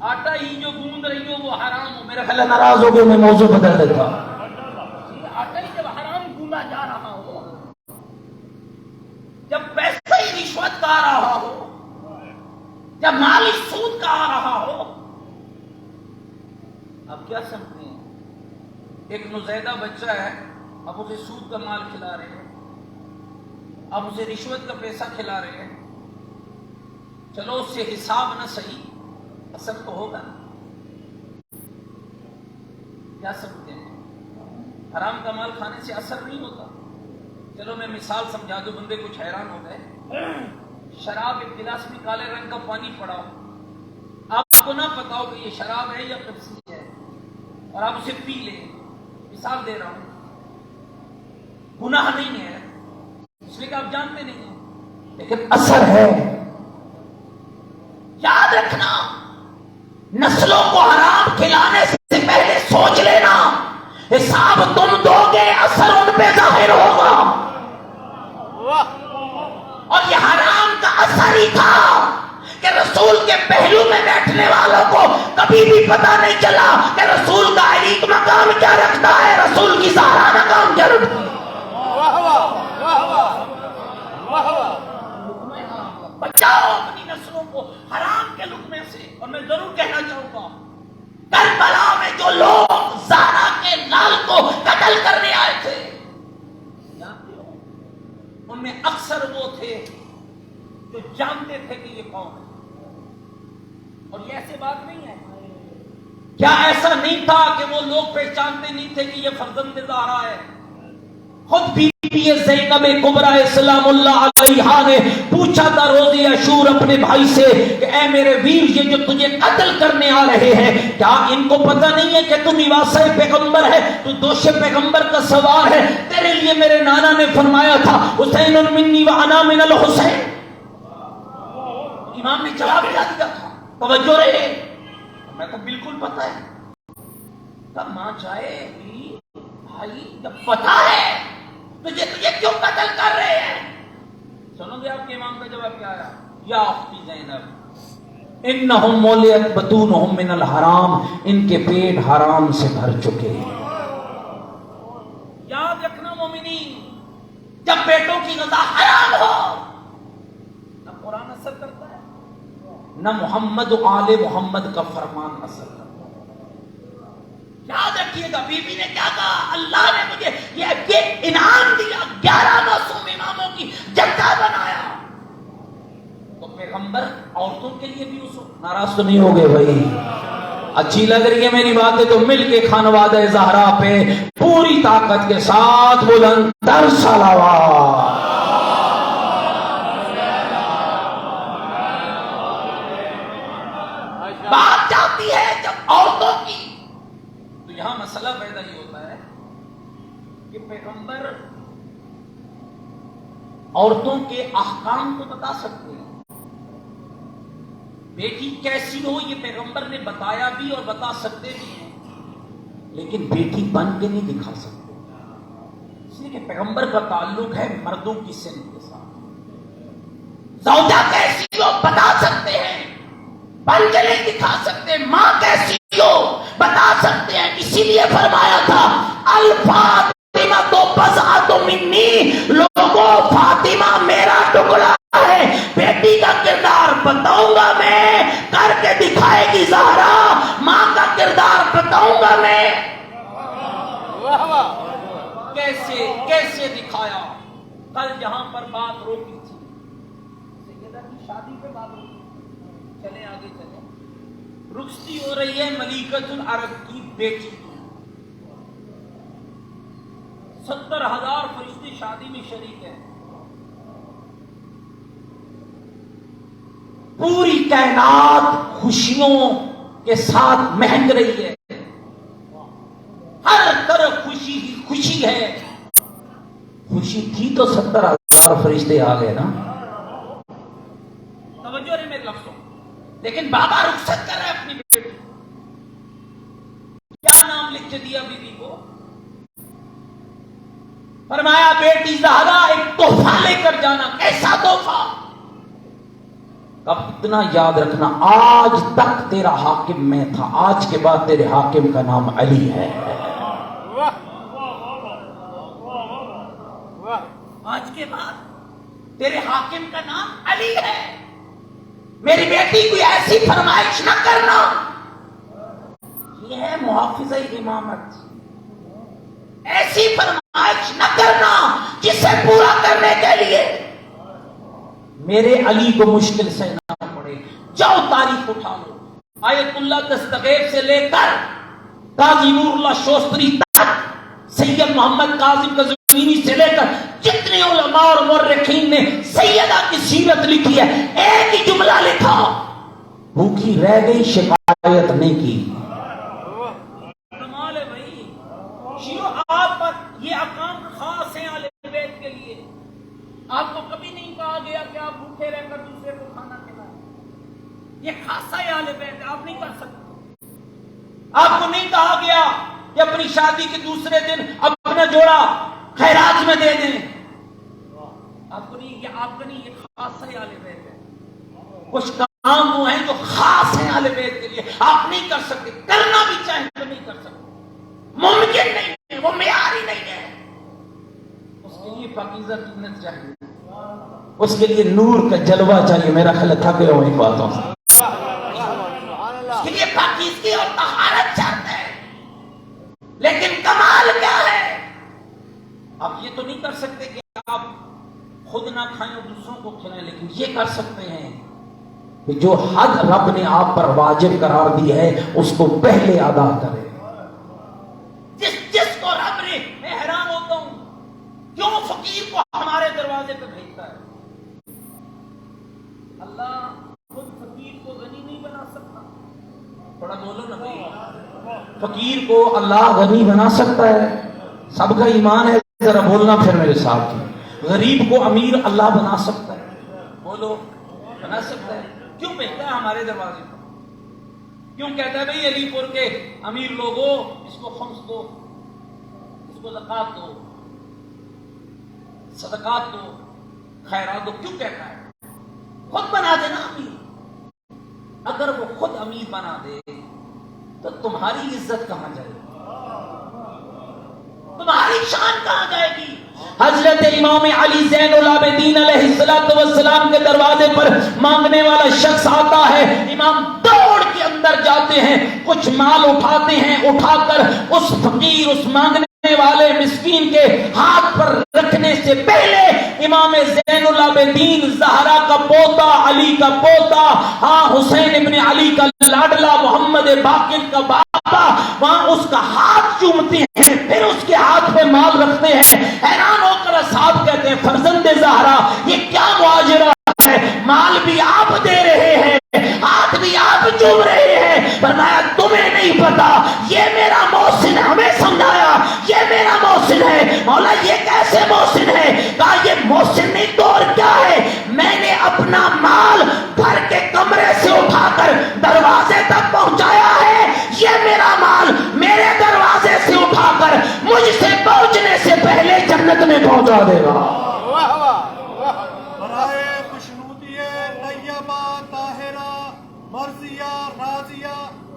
آٹا ہی جو گوند رہی ہو وہ حرام ہو، میرا خیال ناراض ہو گئے، میں موضوع بدل دیتا۔ آٹا ہی جب حرام گوندا جا رہا ہو، جب پیسہ ہی رشوت کا آ رہا ہو، جب مالی سود کا آ رہا ہو، اب کیا سمجھتے ہیں؟ ایک نوزائیدہ بچہ ہے، اب اسے سود کا مال کھلا رہے ہیں، اب اسے رشوت کا پیسہ کھلا رہے ہیں، چلو اس سے حساب نہ صحیح، اثر تو ہوگا۔ کیا سمجھتے ہیں؟ حرام کا مال کھانے سے اثر نہیں ہوتا۔ چلو میں مثال سمجھا دوں، بندے کچھ حیران ہو گئے۔ شراب ایک گلاس میں کالے رنگ کا پانی پڑا ہو، آپ کو نہ پتا ہو کہ یہ شراب ہے یا پیپسی ہے، اور آپ اسے پی لیں، مثال دے رہا ہوں، گناہ نہیں ہے اس لیے کہ آپ جانتے نہیں ہیں، لیکن اثر ہے. یاد رکھنا، نسلوں کو حرام کھلانے سے پہلے سوچ لینا، حساب تم دو گے، اثر ان پہ ظاہر ہوگا. اور یہ حرام کا اثر ہی تھا کہ رسول کے پہلو میں بیٹھنے والوں کو کبھی بھی پتا نہیں چلا کہ رسول کا علی مقام کیا رکھتا ہے، رسول کی زہرا مقام کیا رکھتا ہے. بچاؤ اپنی نسلوں کو حرام کے لقمے سے. اور میں ضرور کہنا چاہوں گا، کربلا میں جو لوگ زہرا کے لال کو قتل کرنے آئے تھے، ان میں اکثر وہ تھے جو جانتے تھے کہ یہ کون ہے. اور یہ ایسی بات نہیں ہے، کیا ایسا نہیں تھا کہ وہ لوگ پہچانتے نہیں تھے کہ یہ فرزند زہرا ہے؟ خود بی بی زینب کبریٰ سلام اللہ علیہا نے پوچھا تھا روزی عاشور اپنے بھائی سے کہ اے میرے ویر، یہ جو تجھے قتل کرنے آ رہے ہیں، کیا ان کو پتہ نہیں ہے کہ تم واسطہ پیغمبر ہے، تو دوش پیغمبر کا سوار ہے؟ تیرے لیے میرے نانا نے فرمایا تھا حسین منی و انا من الحسین. امام نے جواب دیا تھا، توجہ رہے، میں کو بالکل پتہ ہے. تب ماں چاہے بھائی جب پتہ ہے تجھے کیوں قتل کر رہے ہیں؟ سنو گے آپ کے امام کا جواب کیا آیا؟ یا اختی زینب انہم مولیت بطونہم من الحرام، ان کے پیٹ حرام سے بھر چکے ہیں. یاد رکھنا مومنین، جب بیٹوں کی غذا حرام ہو، نہ قرآن اثر کرتا ہے، نہ محمد و آل محمد کا فرمان اثر کرتا ہے. یاد رکھیے گا، بی بی نے کیا کہا؟ اللہ نے مجھے یہ انعام دیا، 11 معصوم اماموں کی جگہ بنایا. تو پیغمبر عورتوں کے لیے بھی اس وقت ناراض تو نہیں ہو گئے بھائی؟ اچھی لگ رہی ہے میری باتیں تو مل کے خانوادہ زہرا پہ پوری طاقت کے ساتھ بلند تر صلوات. بات جاتی ہے جب عورتوں کی، تو یہاں مسئلہ پیدا ہی ہوتا ہے کہ پیغمبر عورتوں کے احکام کو بتا سکتے ہیں. بیٹی کیسی ہو یہ پیغمبر نے بتایا بھی اور بتا سکتے بھی ہیں، لیکن بیٹی بن کے نہیں دکھا سکتے، اس لیے کہ پیغمبر کا تعلق ہے مردوں کی سن کے ساتھ. زوجہ کیسی ہو بتا سکتے ہیں، بن کے نہیں دکھا سکتے. ماں کیسی ہو بتا سکتے ہیں، اسی لیے فرمایا تھا الفاطمہ تو بضعۃ منی، لوگوں فاطمہ میرا ٹکڑا ہے. بیٹی کا کردار بتاؤں گا میں، کر کے دکھائے گی زہرا. ماں کا کردار بتاؤں گا میں، کیسے دکھایا. کل جہاں پر بات روکی تھی سیدہ کی شادی پہ بات روکی، چلے آگے چلے. رخصتی ہو رہی ہے ملیکۃ العرب کی بیٹی، 70,000 فرشتے شادی میں شریک ہیں. پوری کائنات خوشیوں کے ساتھ مہک رہی ہے، ہر طرف خوشی ہی خوشی ہے. خوشی تھی تو 70,000 فرشتے آ گئے نا. توجہ رہے میرے لفظوں. لیکن بابا رخصت کر رہے اپنی بیٹی، کیا نام لکھ کے دیا بیوی کو؟ فرمایا بیٹی زہرا ایک تحفہ لے کر جانا. کیسا تحفہ؟ اب اتنا یاد رکھنا، آج تک تیرا حاکم میں تھا، آج کے بعد تیرے حاکم کا نام علی ہے. آج کے بعد تیرے حاکم کا نام علی ہے. میری بیٹی کوئی ایسی فرمائش نہ کرنا. یہ ہے محافظہ امامت. ایسی فرمائش نہ کرنا جسے پورا کرنے کے لیے میرے علی کو مشکل سے نہ پڑے. جاؤ تاریخ اٹھا لو، آیت اللہ دستغیب سے لے کر قاضی نور اللہ شوستری تک، سید محمد کاظم قزوینی سے لے کر جتنے علماء اور مورخین نے سیدہ کی سیرت لکھی ہے، ایک ہی جملہ لکھا، بھوکی رہ گئی شکایت نہیں کی. کمال ہے بھائی. شیعہ آپ پر یہ احکام خاص ہیں اہل بیت کے لیے. آپ کو کبھی نہیں کہا گیا کہ آپ بھوکے رہ کر دوسرے کو کھانا کھلائے، یہ خاصہ اہل بیت ہے، آپ نہیں کر سکتے۔ آپ کو نہیں کہا گیا کہ اپنی شادی کے دوسرے دن اپنا جوڑا خیرات میں دے دیں، آپ کو نہیں، یہ آپ کا نہیں، یہ خاصہ اہل بیت ہے۔ کچھ کام وہ ہیں جو خاص ہیں اہل بیت کے لیے، آپ نہیں کر سکتے، کرنا بھی چاہیں تو نہیں کر سکتے، ممکن نہیں ہے، وہ معیار ہی نہیں ہے۔ اس کے لیے پاکیزہ قیمت چاہیے، اس کے لیے نور کا جلوہ چاہیے۔ میرا خیال تھکے ہو ان باتوں سے، اس کے لیے پاکیزگی اور طہارت چاہتے ہیں، لیکن کمال کیا ہے؟ آپ یہ تو نہیں کر سکتے کہ آپ خود نہ کھائیں اور دوسروں کو کھلائیں، لیکن یہ کر سکتے ہیں کہ جو حد رب نے آپ پر واجب قرار دی ہے اس کو پہلے ادا کرے۔ جس کو رب نے، میں حیران ہوتا ہوں کیوں فقیر کو ہمارے دروازے پہ بھیجتا ہے۔ اللہ خود فقیر کو غنی نہیں بنا سکتا؟ تھوڑا بولو نا بھائی، فقیر کو اللہ غنی بنا سکتا ہے؟ سب کا ایمان ہے، ذرا بولنا پھر میرے ساتھ۔ غریب کو امیر اللہ بنا سکتا ہے؟ بولو، بنا سکتا ہے۔ کیوں بھیجتا ہے ہمارے دروازے پر؟ کیوں کہتا ہے بھئی علی پور کے امیر لوگوں اس کو خمس دو، اس کو زکات دو، صدقات دو، خیرات دو؟ کیوں کہتا ہے؟ خود بنا دینا امیر۔ اگر وہ خود امیر بنا دے تو تمہاری عزت کہاں جائے گی؟ تمہاری شان کہاں جائے گی؟ حضرت امام علی زین العابدین علیہ السلام کے دروازے پر مانگنے والا شخص آتا ہے، امام دوڑ کے اندر جاتے ہیں، کچھ مال اٹھاتے ہیں، اٹھا کر اس فقیر، اس مانگنے والے مسکین کے ہاتھ پر رکھنے سے پہلے امام زین العابدین زہرا کا پوتا، علی کا پوتا، حسین ابن علی کا لاڈلا، محمد باقر کا باپا، وہاں اس کا ہاتھ چومتے ہیں، پھر اس کے ہاتھ پہ مال رکھتے ہیں۔ حیران ہو کر اصحاب کہتے ہیں فرزند زہرا یہ کیا معاجرہ ہے؟ مال بھی آپ دے رہے ہیں، ہاتھ بھی آپ چوم رہے ہیں۔ فرمایا تمہیں نہیں پتا، یہ میرا محسن ہے، ہمیں سمجھایا یہ میرا محسن ہے۔ مولا یہ کیسے محسن ہے؟ کہا یہ محسن نہیں تو اور کیا ہے، میں نے اپنا مال گھر کے کمرے سے اٹھا کر دروازے تک پہنچایا ہے، یہ میرا مال میرے دروازے سے اٹھا کر مجھ سے پہنچنے سے پہلے جنت میں پہنچا دے گا۔ برائے خوشنودی طیبہ طاہرہ مرضیہ راضیہ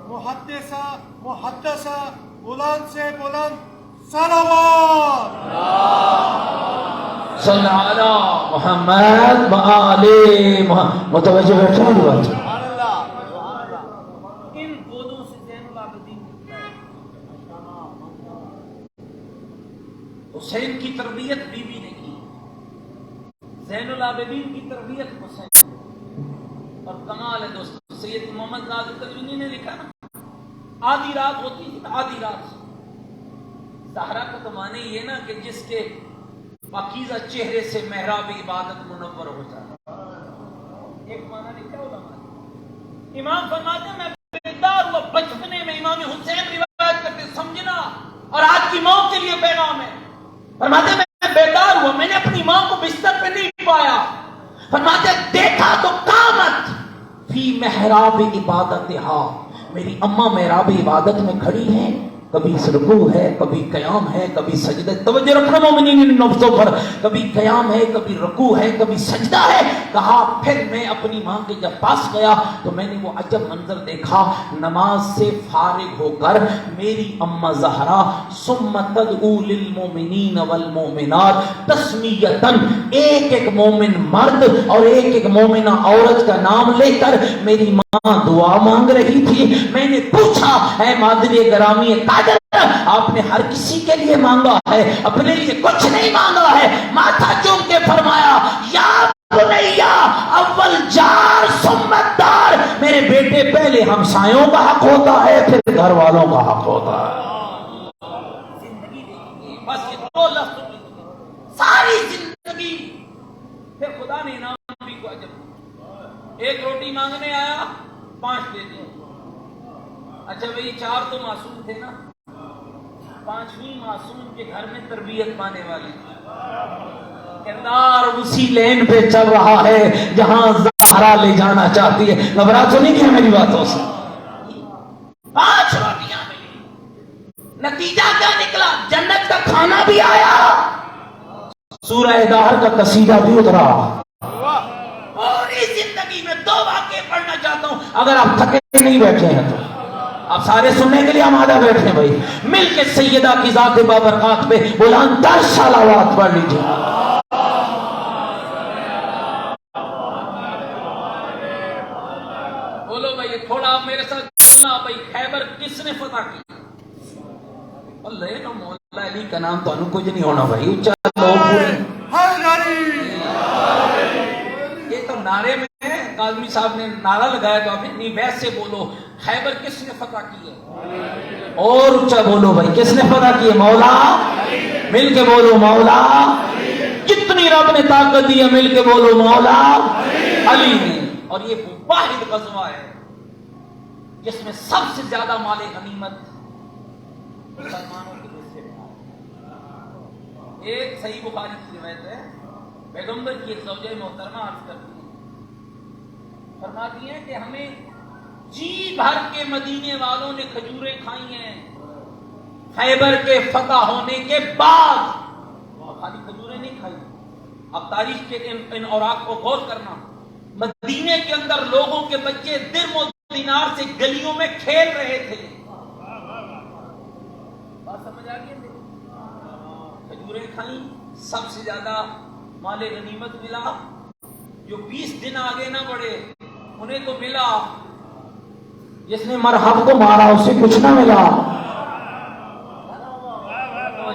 محدثہ محدثہ بلند سے بلند صلوات۔ صلی علی محمد وآل محمد۔ متوجہ بیٹھے ہیں بات؟ ان بودوں سے زین العابدین حسین کی تربیت بیوی نے کی، زین العابدین کی تربیت حسین۔ اور کمال ہے دوستو، سید محمد ناظر قزوینی نے لکھا نا، آدھی رات ہوتی تھی، آدھی رات زہرا کا تو معنی یہ نا کہ جس کے پاکیزہ چہرے سے محراب عبادت منور ہو جائے، ایک معنی لکھا علماء نے۔ امام فرماتے ہیں میں بیدار ہوا بچپنے میں، امام حسین روایت کرتے سمجھنا، اور آج کی موت کے لیے پیغام ہے۔ فرماتے میں بیدار ہوا، میں نے اپنی ماں کو بستر پہ نہیں پایا، فرماتے دیکھا تو قامت فی محراب عبادتہا، میری اماں محراب عبادت میں کھڑی ہیں، کبھی رکوع ہے، کبھی قیام ہے، کبھی سجدہ، توجہ رکھنا مومنین ان نفسوں پر، کبھی قیام ہے، کبھی رکوع ہے، کبھی سجدہ ہے۔ کہا پھر میں اپنی ماں کے جب پاس گیا تو میں نے وہ عجب منظر دیکھا، نماز سے فارغ ہو کر میری اماں زہرا ثم تدعو للمؤمنین والمؤمنات تسمیۃً، ایک ایک مومن مرد اور ایک ایک مومنہ عورت کا نام لے کر میری ماں دعا مانگ رہی تھی۔ میں نے پوچھا اے مادری گرامی قادر، آپ نے ہر کسی کے لیے مانگا ہے، اپنے لیے کچھ نہیں مانگا ہے؟ ماتھا چوم کے فرمایا یا بنیا اول جار ثم الدار، میرے بیٹے پہلے ہمسایوں کا حق ہوتا ہے پھر گھر والوں کا حق ہوتا ہے۔ زندگی دیکھیے، بس یہ دو لفظ ساری زندگی۔ پھر خدا نے انعام بھی کو عجب، ایک روٹی مانگنے آیا 5 دے دی۔ اچھا بھئی 4 تو معصوم تھے نا، 5ویں معصوم کے گھر میں تربیت پانے والے کردار اسی لین پہ چل رہا ہے جہاں زہرا لے جانا چاہتی ہے. گھبرا تو نہیں کیا میری باتوں سے؟ 5 روٹیاں ملی، نتیجہ کیا نکلا؟ جنت کا کھانا بھی آیا، سورہ دہر کا قصیدہ بھی اترا. پوری زندگی میں 2 واقعے پڑھنا چاہتا ہوں، اگر آپ تھکے نہیں بیٹھے ہیں تو آپ سارے سننے کے لیے آمادہ بیٹھے ہیں بھائی. مل کے سیدہ کی ذات بابرکات پہ بلند تر صلوات پڑھ لیجیے. بولو بھائی، تھوڑا آپ میرے ساتھ بولنا بھائی. خیبر کس نے فتح کی؟ اللہ نا مولا علی کا نام تو کچھ نہیں ہونا بھائی. اچھا لو پوری یہ تو نعرے میں کاظمی صاحب نے نعرہ لگایا تو آپ نہیں ویسے بولو. خیبر کس نے فتح کی ہے؟ اور اچھا بولو بھائی، کس نے فتح کی ہے؟ مولا. مل کے بولو مولا. جتنی رب نے طاقت دی ہے مل کے بولو مولا علی نے. اور یہ واحد غزوہ ہے جس میں سب سے زیادہ مال غنیمت مسلمانوں کے حصے میں. ایک صحیح بخاری کی روایت ہے، پیغمبر کی ایک زوجہ محترمہ عرض کرتی ہیں، فرماتی ہیں کہ ہمیں جی بھر کے مدینے والوں نے کھجوریں کھائی ہیں خیبر کے فتح ہونے کے بعد. خالی کھجوریں نہیں کھائی. اب تاریخ کے ان اوراق کو غور کرنا. مدینے کے اندر لوگوں کے بچے درم و دینار سے گلیوں میں کھیل رہے تھے. بات سمجھ آ گئی؟ کھجوریں کھائیں، سب سے زیادہ مال غنیمت ملا. جو 20 دن آگے نہ بڑھے انہیں تو ملا. جس نے مرحب کو مارا اسے کچھ نہ ملا.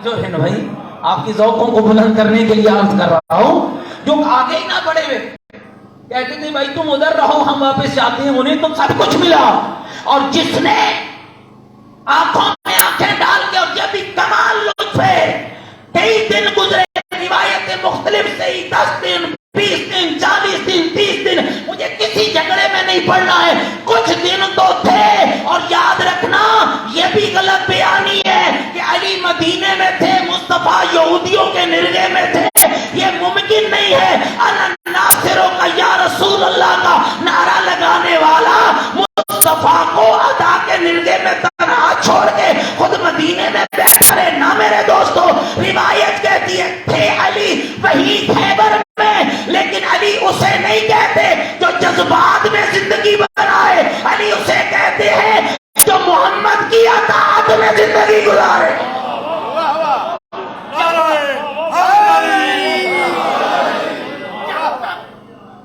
جو ہے نا بھائی، آپ کی ذوقوں کو بلند کرنے کے لیے عرض کر رہا ہوں. جو آگے ہی نہ بڑھے ہوئے کہتے تھے بھائی تم ادھر رہو ہم واپس جاتے ہیں، انہیں تو سب کچھ ملا. اور جس نے آنکھوں میں آنکھیں ڈال کے، اور یہ بھی کمال لطف ہے، کئی دن گزرے، روایتیں مختلف سے ہی 10 دن 20 دن 40 دن 30 دن، مجھے کسی جھگڑے میں نہیں پڑنا ہے، کچھ دن تو تھے. اور یاد رکھنا یہ بھی غلط بیانی ہے کہ علی مدینے میں تھے، مصطفیٰ یہودیوں کے نرغے میں تھے. یہ ممکن نہیں ہے. انا ناصروں کا یا رسول اللہ کا نعرہ لگانے والا مصطفیٰ کو ادا کے نرغے میں تنہا چھوڑ کے خود مدینے میں بیٹھا رہے. نہ میرے دوستو، روایت کہتی ہے تھے علی وہی خیبر میں، لیکن علی اسے نہیں کہتے جو جذبات میں زندگی بنائے. علی اسے کہتے ہیں جو محمد کی اطاعت میں زندگی گزارے.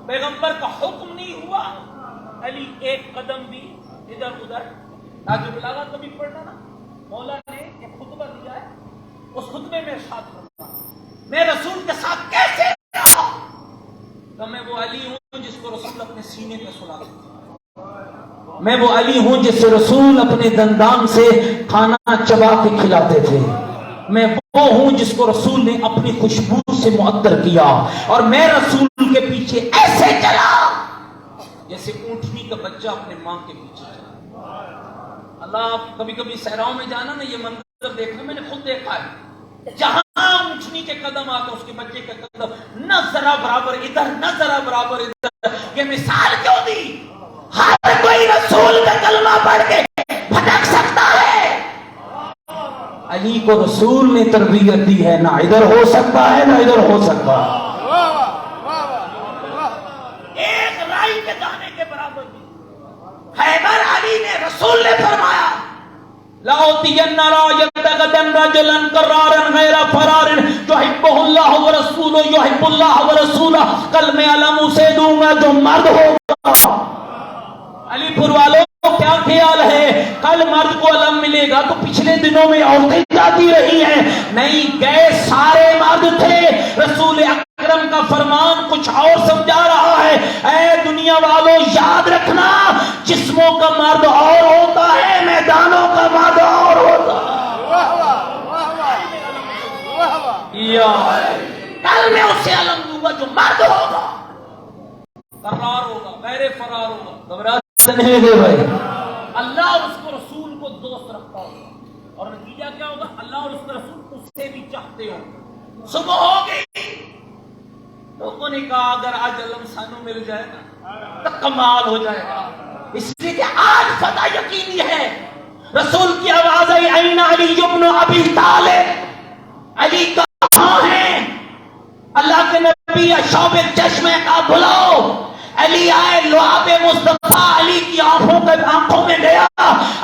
پیغمبر کا حکم نہیں ہوا، علی ایک قدم بھی ادھر ادھر. تاج بلاغت کبھی پڑھنا نا، مولا نے ایک خطبہ دیا ہے، اس خطبے میں ارشاد فرمایا میں رسول کے ساتھ کیسے رہا. تو میں وہ علی ہوں جس کو رسول اپنے سینے پہ سلاتے تھے. میں وہ علی ہوں جس سے رسول اپنے دندان سے کھانا چبا کے کھلاتے تھے. میں وہ ہوں جس کو رسول نے اپنی خوشبو سے معطر کیا. اور میں رسول کے پیچھے ایسے چلا جیسے اونٹنی کا بچہ اپنے ماں کے پیچھے چلا. اللہ، آپ کبھی کبھی صحراؤں میں جانا نا، یہ منظر دیکھنا، میں نے خود دیکھا ہے. جہاں اونٹنی کے قدم آتے اس کے بچے کے قدم نہ ذرا برابر ادھر نہ ذرا برابر ادھر. یہ مثال کیوں دی؟ ہر کوئی رسول کا کلمہ پڑھ کے بھٹک سکتا ہے. علی کو رسول نے تربیت دی ہے، نہ ادھر ہو سکتا ہے نہ ادھر ہو سکتا ہے. ایک رائی کے دانے کے برابر بھی. خیبر علی نے رسول نے فرمایا لَأُوتِيَنَّ رَايَةَ غَدًا رَجُلًا قَرَّارًا غَيْرَ فَرَارٍ يُحِبُّهُ اللَّهُ وَرَسُولُهُ يُحِبُّ اللَّهَ وَرَسُولُهُ. کل میں علم اسے دوں گا جو مرد ہوگا. علی پور والوں کیا خیال ہے؟ کل مرد کو علم ملے گا تو پچھلے دنوں میں عورتیں جاتی رہی ہیں؟ نہیں گئے، سارے مرد تھے. رسول اکرم کا فرمان کچھ اور سمجھا رہا ہے. اے دنیا والوں یاد رکھنا، جسموں کا مرد اور ہوتا ہے، میدانوں کا مرد اور ہوتا ہے. کل میں اسے علم دوں گا جو مرد ہوگا، قرار ہوگا، غیر فرار ہوگا. گھبراہٹ نہیں ہے بھائی. اللہ اور اس کو رسول کو دوست رکھتا ہوگا، اور نتیجہ کیا ہوگا؟ اللہ اور اس کے رسول اس سے بھی چاہتے ہوں. صبح ہو گئی، لوگوں نے کہا اگر آج علم سانو مل جائے نا تو کمال ہو جائے گا، اس لیے کہ آج فتح یقینی ہے۔ رسول کی آواز ہے این علی ابن ابی طالب، علی کہاں ہیں؟ اللہ کے نبی شعب چشم کا بلاؤ، علی آئے، لعاب مصطفیٰ علی کی آنکھوں میں گیا،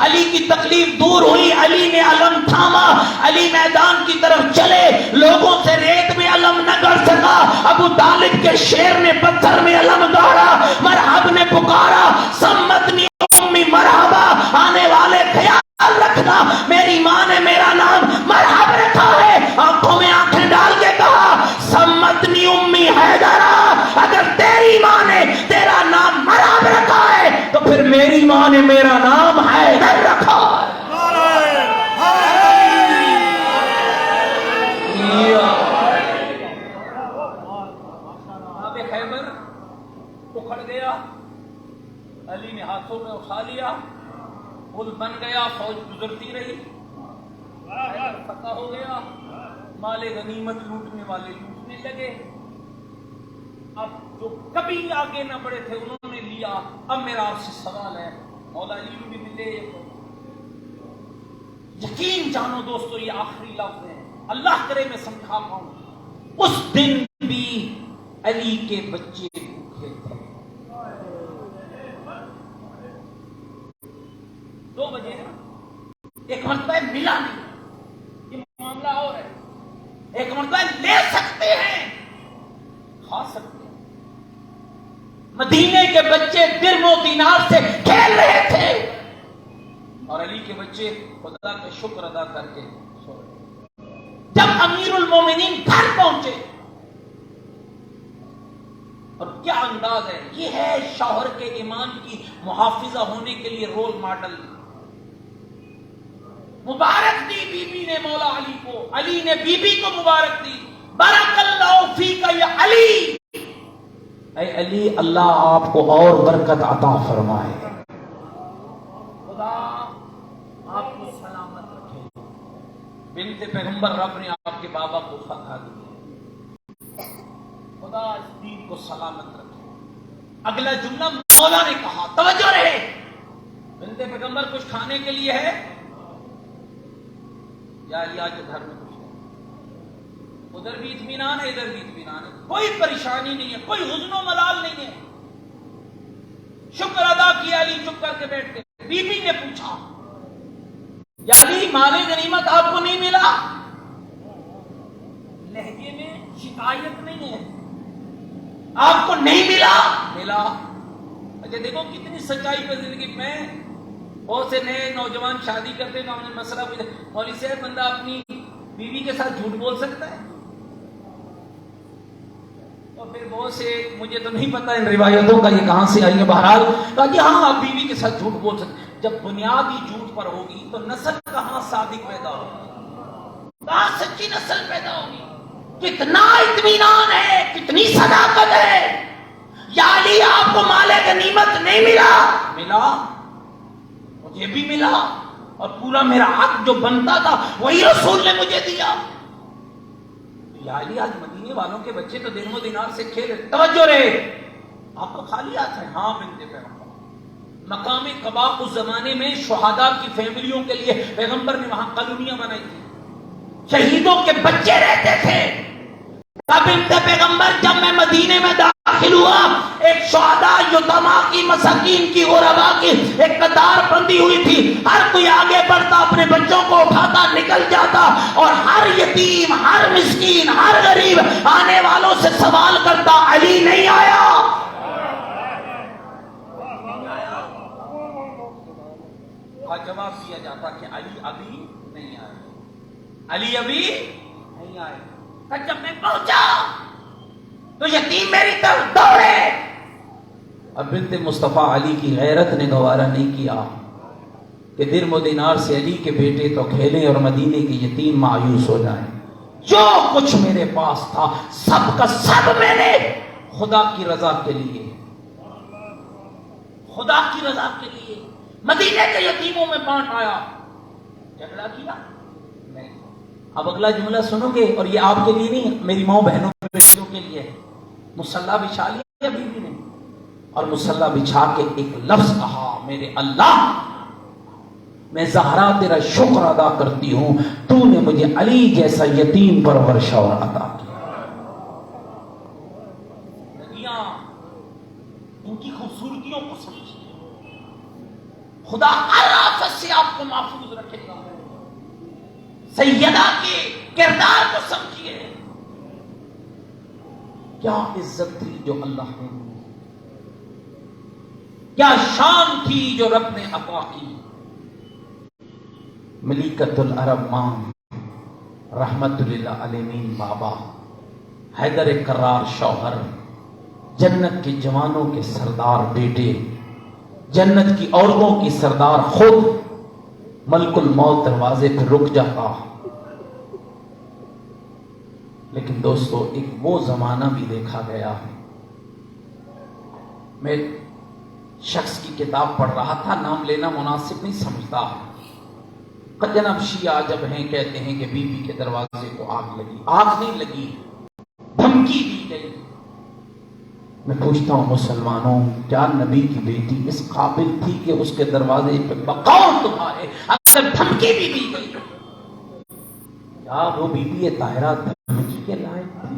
علی کی تکلیف دور ہوئی، علی نے علم تھاما، علی میدان کی طرف چلے، لوگوں سے ریت میں علم نہ گڑ سکا، ابو طالب کے شیر نے پتھر میں علم گاڑا، مرحب نے پکارا سمتنی امی مرحبا، آنے والے خیال رکھنا میری ماں نے میرا نام مرحب رکھا ہے، آنکھوں میں آنکھیں ڈال کے کہا سمتنی امی حیدرہ، اگر تیری ماں نے تیرا نام مرحب رکھا ہے تو پھر میری ماں نے میرا نام حیدر رکھا ہے۔ اب خیبر اکھڑ گیا، علی نے ہاتھوں میں اٹھا لیا، پل بن گیا، فوج گزرتی رہی، فتح ہو گیا، مال غنیمت لوٹنے والے لوٹنے لگے۔ اب جو کبھی آگے نہ بڑھے تھے انہوں نے لیا۔ اب میرا آپ سے سوال ہے، مولا علی کو بھی ملے، یقین جانو دوستو یہ آخری لفظ ہے، اللہ کرے میں سمجھا پاؤں، اس دن بھی علی کے بچے بھوکے تھے۔ 2 بجے ہے، ایک مرتبہ ملا نہیں، یہ معاملہ اور ہے، ایک مرتبہ لے سکتے ہیں، کھا سکتے ہیں۔ مدینے کے بچے درم و دینار سے کھیل رہے تھے اور علی کے بچے خدا کا شکر ادا کر کے سو رہے۔ جب امیر المومنین گھر پہنچے، اور کیا انداز ہے، یہ ہے شوہر کے ایمان کی محافظہ ہونے کے لیے رول ماڈل۔ مبارک دی بی بی نے مولا علی کو، علی نے بی بی کو مبارک دی، بارک اللہ فیک یا علی، اے علی اللہ آپ کو اور برکت عطا فرمائے، خدا آپ کو سلامت رکھے۔ بنت پیغمبر رب نے آپ کے بابا کو فتح دی، خدا اس دین کو سلامت رکھے۔ اگلا جملہ مولا نے کہا، توجہ رہے، بنت پیغمبر کچھ کھانے کے لیے ہے یا علی آج گھر میں کچھ ہے؟ ادھر بھی اطمینان ہے، ادھر بھی اطمینان ہے، کوئی پریشانی نہیں ہے، کوئی حزن و ملال نہیں ہے۔ شکر ادا کیا علی، چپ کر کے بیٹھ کے۔ بی بی نے پوچھا یا علی مال غنیمت آپ کو نہیں ملا؟ لہجے میں شکایت نہیں ہے، آپ کو نہیں ملا؟ ملا۔ اچھا دیکھو کتنی سچائی پہ زندگی میں بہت سے نئے نوجوان شادی کرتے ہیں، ہم نے مسئلہ پوچھا، مولوی صاحب بندہ اپنی بیوی کے ساتھ جھوٹ بول سکتا ہے؟ اور پھر بہت سے، مجھے تو نہیں پتا ان روایتوں کا یہ کہاں سے آئی ہیں، بہرحال کہا کہ ہاں آپ بیوی کے ساتھ جھوٹ بول سکتے۔ جب بنیاد ہی جھوٹ پر ہوگی تو نسل کہاں صادق پیدا ہوگی، کہاں سچی نسل پیدا ہوگی؟ کتنا اطمینان ہے، کتنی صداقت ہے۔ یا علی آپ کو مال غنیمت نہیں ملا؟ ملا، مجھے بھی ملا، اور پورا میرا حق جو بنتا تھا وہی رسول نے مجھے دیا۔ یا علی آج مدینے والوں کے بچے تو درہم و دینار سے کھیلے، توجہ رہے، آپ کو خالی ہاتھ ہے؟ ہاں بنت پیغمبر۔ مقام قبا اس زمانے میں شہداء کی فیملیوں کے لیے پیغمبر نے وہاں کالونیاں بنائی تھی، شہیدوں کے بچے رہتے تھے۔ بنت پیغمبر جب میں مدینے میں داخل ہوا، ایک شہداء یتیما کی، مساکین کی، غربا کی ایک قطار بندی ہوئی تھی، ہر کوئی آگے بڑھتا اپنے بچوں کو اٹھاتا نکل جاتا، اور ہر یتیم، ہر مسکین، ہر غریب آنے والوں سے سوال کرتا، علی نہیں آیا؟ جواب دیا جاتا کہ علی ابھی نہیں آئے، علی ابھی نہیں آئے۔ جب میں پہنچا تو یتیم میری طرف دوڑے۔ اب بنت مصطفیٰ علی کی غیرت نے گوارا نہیں کیا کہ درہم و دینار سے علی کے بیٹے تو کھیلیں اور مدینے کے یتیم مایوس ہو جائیں۔ جو کچھ میرے پاس تھا سب کا سب میں نے خدا کی رضا کے لیے، خدا کی رضا کے لیے مدینے کے یتیموں میں بانٹ آیا۔ جھگڑا کیا نہیں۔ اب اگلا جملہ سنو گے، اور یہ آپ کے لیے نہیں، میری ماں بہنوں کے لیے ہے۔ مصلی بچھا لیا بیوی نے اور مصلی بچھا کے ایک لفظ کہا، میرے اللہ میں زہرا تیرا شکر ادا کرتی ہوں، تو نے مجھے علی جیسا یتیم پرور شوہر عطا کیا۔ نبیاں ان کی خوبصورتیوں کو سمجھیے، خدا ہر آفت سے آپ کو محفوظ رکھے گا۔ سیدہ کے کردار کو سمجھیے، کیا عزت تھی جو اللہ نے دی، کیا شان تھی جو رب نے عطا کی۔ ملکۃ العرب ماں رحمت للعالمین بابا، حیدر کرار شوہر، جنت کے جوانوں کے سردار بیٹے، جنت کی عورتوں کی سردار خود، ملک الموت دروازے پہ رک جاتا۔ لیکن دوستو ایک وہ زمانہ بھی دیکھا گیا، میں شخص کی کتاب پڑھ رہا تھا، نام لینا مناسب نہیں سمجھتا، جناب شیعہ جب ہیں کہتے ہیں کہ بی بی کے دروازے کو آگ لگی، آگ نہیں لگی، دھمکی دی گئی۔ میں پوچھتا ہوں مسلمانوں، کیا نبی کی بیٹی اس قابل تھی کہ اس کے دروازے پہ بقول تمہارے اگر دھمکی بھی دی گئی، کیا وہ بی بی طاہرہ دھمکی کے لائق تھی؟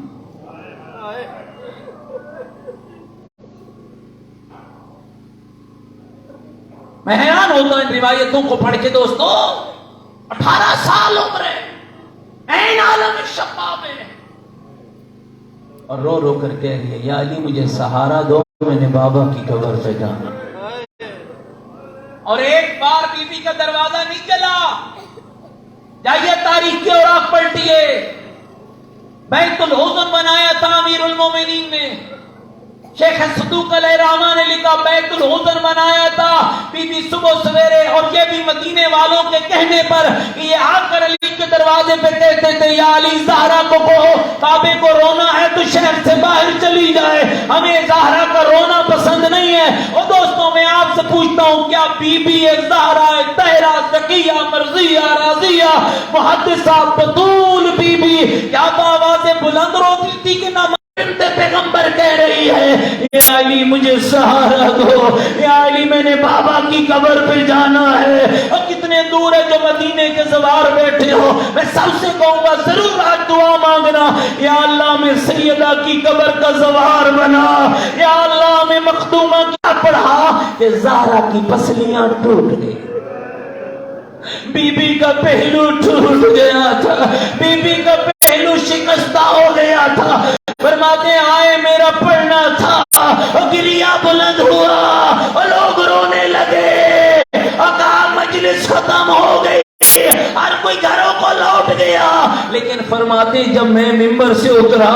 میں حیران ہوتا ہوں ان روایتوں کو پڑھ کے دوستو۔ 18 سال عمر ہے، عین عالم شباب ہے، اور رو رو کر کہہ رہی ہے یا علی مجھے سہارا دو، میں نے بابا کی قبر پہ جانا۔ اور ایک بار بی بی کا دروازہ نہیں چلا، جائیے تاریخ کے اوراق پلٹیے، بیت الحزن بنایا تھا امیر المومنین نے، شیخ صدوق علیہ الرحمہ نے لکھا بیت الحزن بنایا تھا، بی بی صبح سویرے، اور یہ بھی مدینے والوں کے کہنے پر کہ یہ آ کر علی کے دروازے پہ کہتے تھے یا علی زہرا کو کہو کعبے کو رونا ہے تو شہر سے باہر چلی جائے، ہمیں زہرا کا رونا پسند نہیں ہے۔ اور دوستوں میں آپ سے پوچھتا ہوں، کیا بی بی زہرا طاہرہ زکیہ مرضیہ راضیہ محدثہ بتول بی بی کیا آوازیں بلند روتی تھی کہ نہ بنت پیغمبر کہہ رہی ہے یا علی مجھے سہارا دو، یا علی میں نے بابا کی قبر پہ جانا ہے۔ اور کتنے دور ہے جو مدینے کے سوار بیٹھے ہو، میں سب سے کہوں گا ضرور آج دعا مانگنا، یا اللہ میں سیدہ کی قبر کا سوار بنا، یا اللہ میں مخدومہ کیا پڑھا کہ زہرا کی پسلیاں ٹوٹ گئی، بی بی کا پہلو ٹوٹ گیا تھا، بی بی کا پہلو شکستہ ہو گیا تھا، فرماتے آئے میرا پڑھنا تھا، گریا بلند ہوا اور لوگ رونے لگے، اور کہا مجلس ختم ہو گئی، ہر کوئی گھروں کو لوٹ گیا۔ لیکن فرماتے جب میں ممبر سے اترا،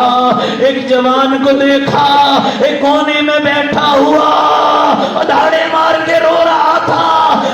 ایک جوان کو دیکھا ایک کونے میں بیٹھا ہوا اور دھاڑے مار کے رو رہا تھا،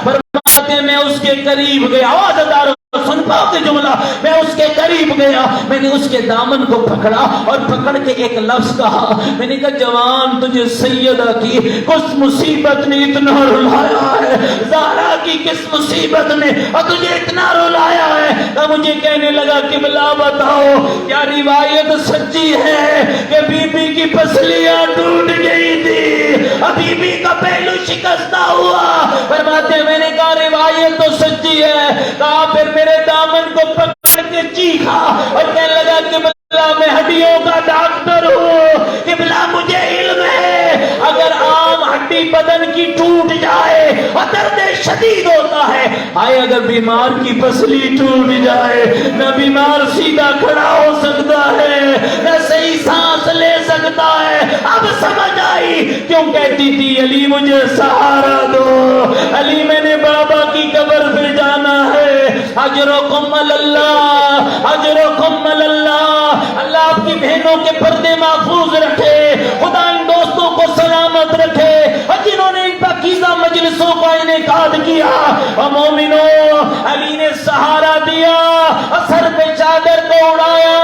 فرماتے میں اس کے قریب گیا، آواز دار سن پاؤ کہ جملہ، میں اس کے قریب گیا، میں نے اس کے دامن کو پکڑا اور پکڑ کے ایک لفظ کہا، میں نے کہا جوان تجھے سیدہ کی کس مصیبت نے اتنا رلایا ہے، زہرا کی کس مصیبت نے اور تجھے اتنا رلایا ہے؟ تو مجھے کہنے لگا کہ بلا بتاؤ کیا روایت سچی ہے کہ بی بی کی پسلیاں ٹوٹ گئی تھی اور بی بی کا پہلو شکستہ ہوا؟ فرماتے میں نے کہا روایت تو سچی ہے، کہا پھر میرے دامن کو پکڑ کے چیخا اور کہنے لگا کہ بلا میں ہڈیوں کا ڈاکٹر ہوں، کہ بلا مجھے علم ہے اگر عام ہڈی بدن کی ٹوٹ جائے اور درد شدید ہوتا ہے، آئے اگر بیمار کی پسلی ٹوٹ جائے نہ بیمار سیدھا کھڑا ہو سکتا ہے نہ صحیح سانس لے سکتا ہے۔ اب سمجھ آئی کیوں کہتی تھی علی مجھے سہارا دو، علی میں نے بابا کی قبر پہ جانا ہے۔ اجرکم اللہ، اجرکم اللہ، اللہ آپ کی بہنوں کے پردے محفوظ رکھے، خدا ان دوستوں کو سلامت رکھے اور جنہوں نے ان پاکیزہ مجلسوں کا انعقاد کیا۔ اور مومنوں علی نے سہارا دیا اور سر پہ چادر کو اڑایا،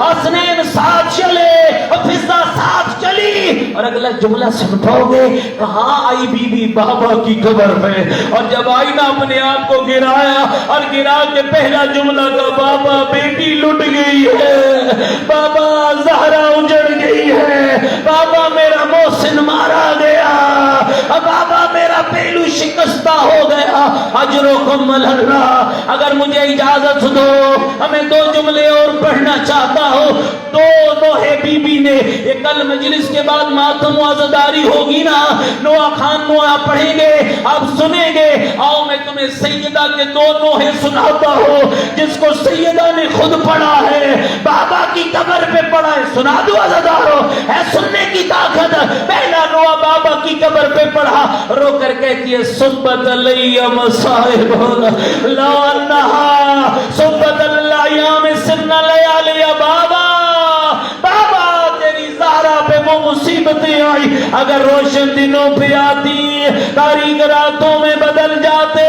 حسنین ساتھ چلے اور فضا ساتھ چلی، اور اگلا جملہ سن پاؤ گے، کہاں آئی بی بی بابا کی قبر پہ، اور جب آئی نا اپنے آپ کو گرایا اور گرا کے پہلا جملہ کا بابا بیٹی لٹ گئی ہے، بابا زہرا اجڑ گئی ہے، بابا میرا محسن مارا گیا، بابا میرا پہلو شکستہ ہو گیا، اجرکم اللہ۔ اگر مجھے اجازت دو ہمیں دو جملے اور پڑھنا چاہتا ہوں۔ دو نوحے بی بی نے، یہ کل مجلس کے بعد ماتم و عزاداری ہوگی نا، نوح خان نوحہ پڑھیں گے، آپ سنیں گے۔ آؤ میں تمہیں سیدہ کے دو نوحے سناتا ہوں، جس کو سیدہ نے خود پڑھا ہے، بابا کی قبر پہ پڑھا ہے۔ سنا دو عزادارو، ہے سننے کی طاقت۔ پہلا نوحہ بابا کی قبر پہ پڑھا، رو کر کہتی ہے صبت علی مصائب لا انہا صبت الایام سن لیالی بابا، بابا تیری زہرا پہ وہ مصیبتیں آئی، اگر روشن دنوں پہ آتی تاریک راتوں میں بدل جاتے۔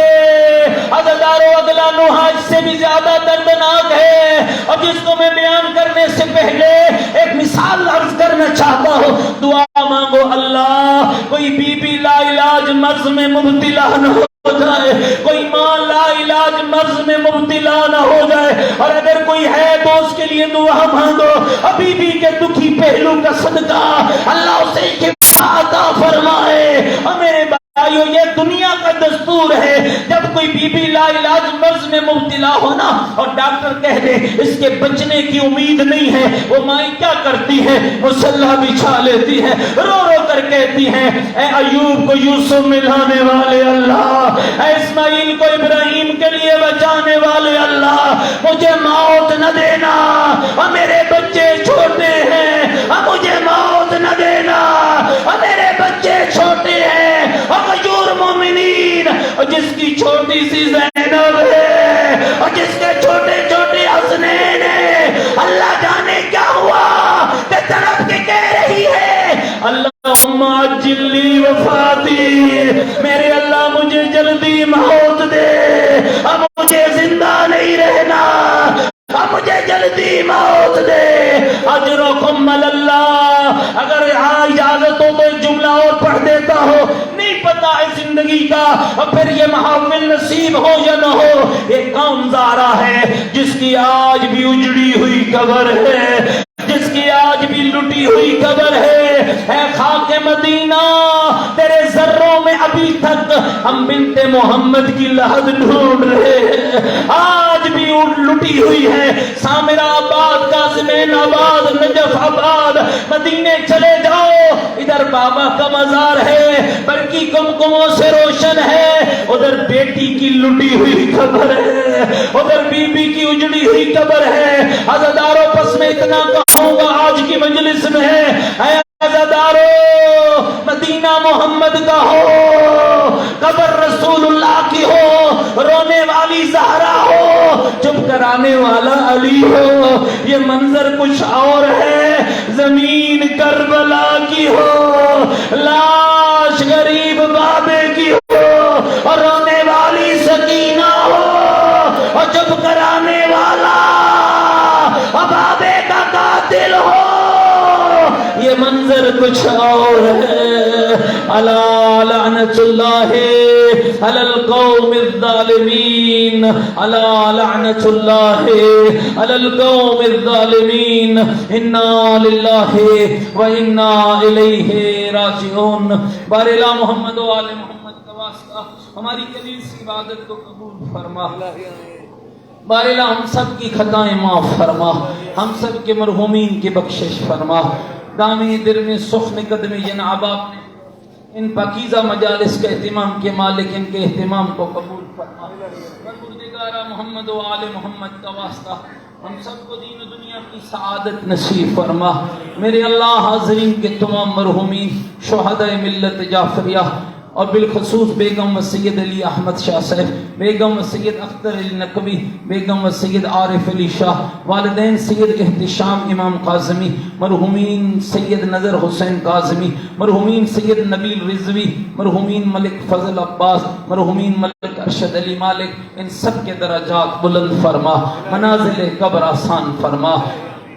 عزادارو اگلا نوحہ اس سے بھی زیادہ دردناک ہے، اور جس کو میں بیان کرنے سے پہلے ایک مثال عرض کرنا چاہتا ہوں۔ دعا مانگو اللہ کوئی بی بی لا علاج مرض میں مبتلا نہ ہو جائے، کوئی ماں لا علاج مرض میں مبتلا نہ ہو جائے، اور اگر کوئی ہے تو اس کے لیے دعا مانگو، بی بی کے دکھی پہلو کا صدقہ اللہ اسے شفا عطا فرمائے۔ اور میرے بھائیو یہ دنیا کا دستور ہے، جب کوئی بی بی لا علاج مرض میں مبتلا ہونا اور ڈاکٹر کہہ دے اس کے بچنے کی امید نہیں ہے، وہ مائیں کیا کرتی ہے؟ مصلی بچھا لیتی ہے، رو رو کر کہتی ہیں اے ایوب کو یوسف ملانے والے اللہ، اے اسماعیل کو ابراہیم کے لیے بچانے والے اللہ، مجھے موت نہ دینا، اور میرے بچے چھوٹے ہیں، اور مجھے موت نہ دینا، اور میرے بچے چھوٹے ہیں، اور غیور مومنین، اور جس کی چھوٹی سی زینب ہے، اور جس کے چھوٹے چھوٹے حسنین ہیں، اللہ جانے کیا ہوا کہ تڑپ کے کہہ رہی ہے اللہم عجل لی وفاتی، میرے اللہ مجھے جلدی موت دے، اب مجھے زندہ نہیں رہنا، اب مجھے جلدی موت دے۔ اجرکم اللہ۔ اگر اجازت ہو تو ایک جملہ اور پڑھ دیتا ہو، نہیں پتا ہے زندگی کا اور پھر یہ محافل نصیب ہو یا نہ ہو۔ ایک کون زہرا ہے جس کی آج بھی اجڑی ہوئی قبر ہے، جس کی آج بھی لٹی ہوئی قبر ہے۔ اے خاک مدینہ تیرے ذروں میں ابھی تک ہم بنت محمد کی لحد ڈھونڈ رہے ہیں، آج بھی لٹی ہوئی ہے۔ سامرہ آباد، قاسمین آباد، نجف آباد، مدینے چلے جاؤ، ادھر بابا کا مزار ہے، برقی کمکموں سے روشن ہے، ادھر بیٹی کی لٹی ہوئی قبر ہے، ادھر بی بی کی اجڑی ہوئی قبر ہے۔ عزادارو پس میں اتنا کہوں گا آج کی مجلس میں، اے عزادارو مدینہ محمد کا ہو، قبر رسول اللہ کی ہو، رونے والی زہرا ہو، چپ کرانے والا علی ہو، یہ منظر کچھ اور ہے، زمین کربلا کی ہو، لاش غریب بابے کی ہو، اور رونے والی سکینہ ہو، اور چپ کرانے والا بابے کا قاتل ہو، یہ منظر کچھ اور ہے۔ الا لعنت اللہ علی القوم الظالمین، الا لعنت اللہ علی القوم الظالمین، انا للہ و انا الیہ راجعون۔ بارئلہ محمد و آل محمد کا واسطہ ہماری قلیل سی عبادت کو قبول فرما، بارئلہ ہم سب کی خطائیں معاف فرما، ہم سب کے مرحومین کی بخشش فرما۔ دامی در میں سخن قدم جناب آپ نے ان پاکیزہ مجالس کے اہتمام کے مالک، ان کے اہتمام کو قبول فرما۔ پروردگارہ محمد و آل محمد کا واسطہ ہم سب کو دین و دنیا کی سعادت نصیب فرما۔ میرے اللہ حاضرین کے تمام مرحومین شہداء ملت جعفریہ اور بالخصوص بیگم و سید علی احمد شاہ صاحب، بیگم و سید اختر علی نقوی، بیگم و سید عارف علی شاہ، والدین سید احتشام امام قاظمی، مرحومین سید نظر حسین قاظمی، مرحومین سید نبیل رضوی، مرحومین ملک فضل عباس، مرحومین ملک ارشد علی مالک، ان سب کے درجات بلند فرما، منازل قبر آسان فرما۔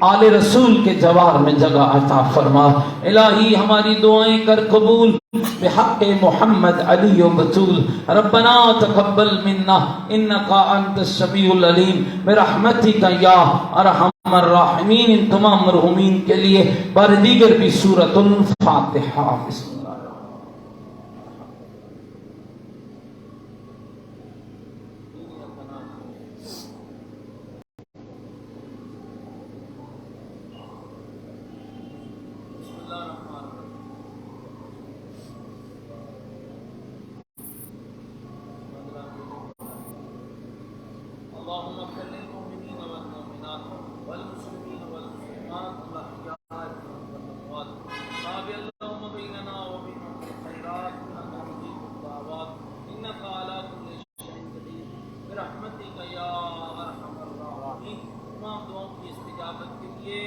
آل رسول کے جوار میں جگہ عطا فرما۔ الہی ہماری دعائیں کر قبول بحق محمد علی و بطول۔ ربنا تقبل منا انکا انت السمیع العلیم برحمتک یا ارحم الراحمین۔ ان تمام مرحومین کے لیے بار دیگر بھی سورۃ الفاتحہ۔ بسم اللہ۔ اللهم اغفر للمؤمنين والمؤمنات والمسلمين والمسلمات الأحياء والأموات تاب اللهم بيننا وبينهم بالخيرات إنك مجيب الدعوات إنك على كل شيء قدير برحمتك يا أرحم الراحمين۔ تمام دعاؤں کی استجابت کے لیے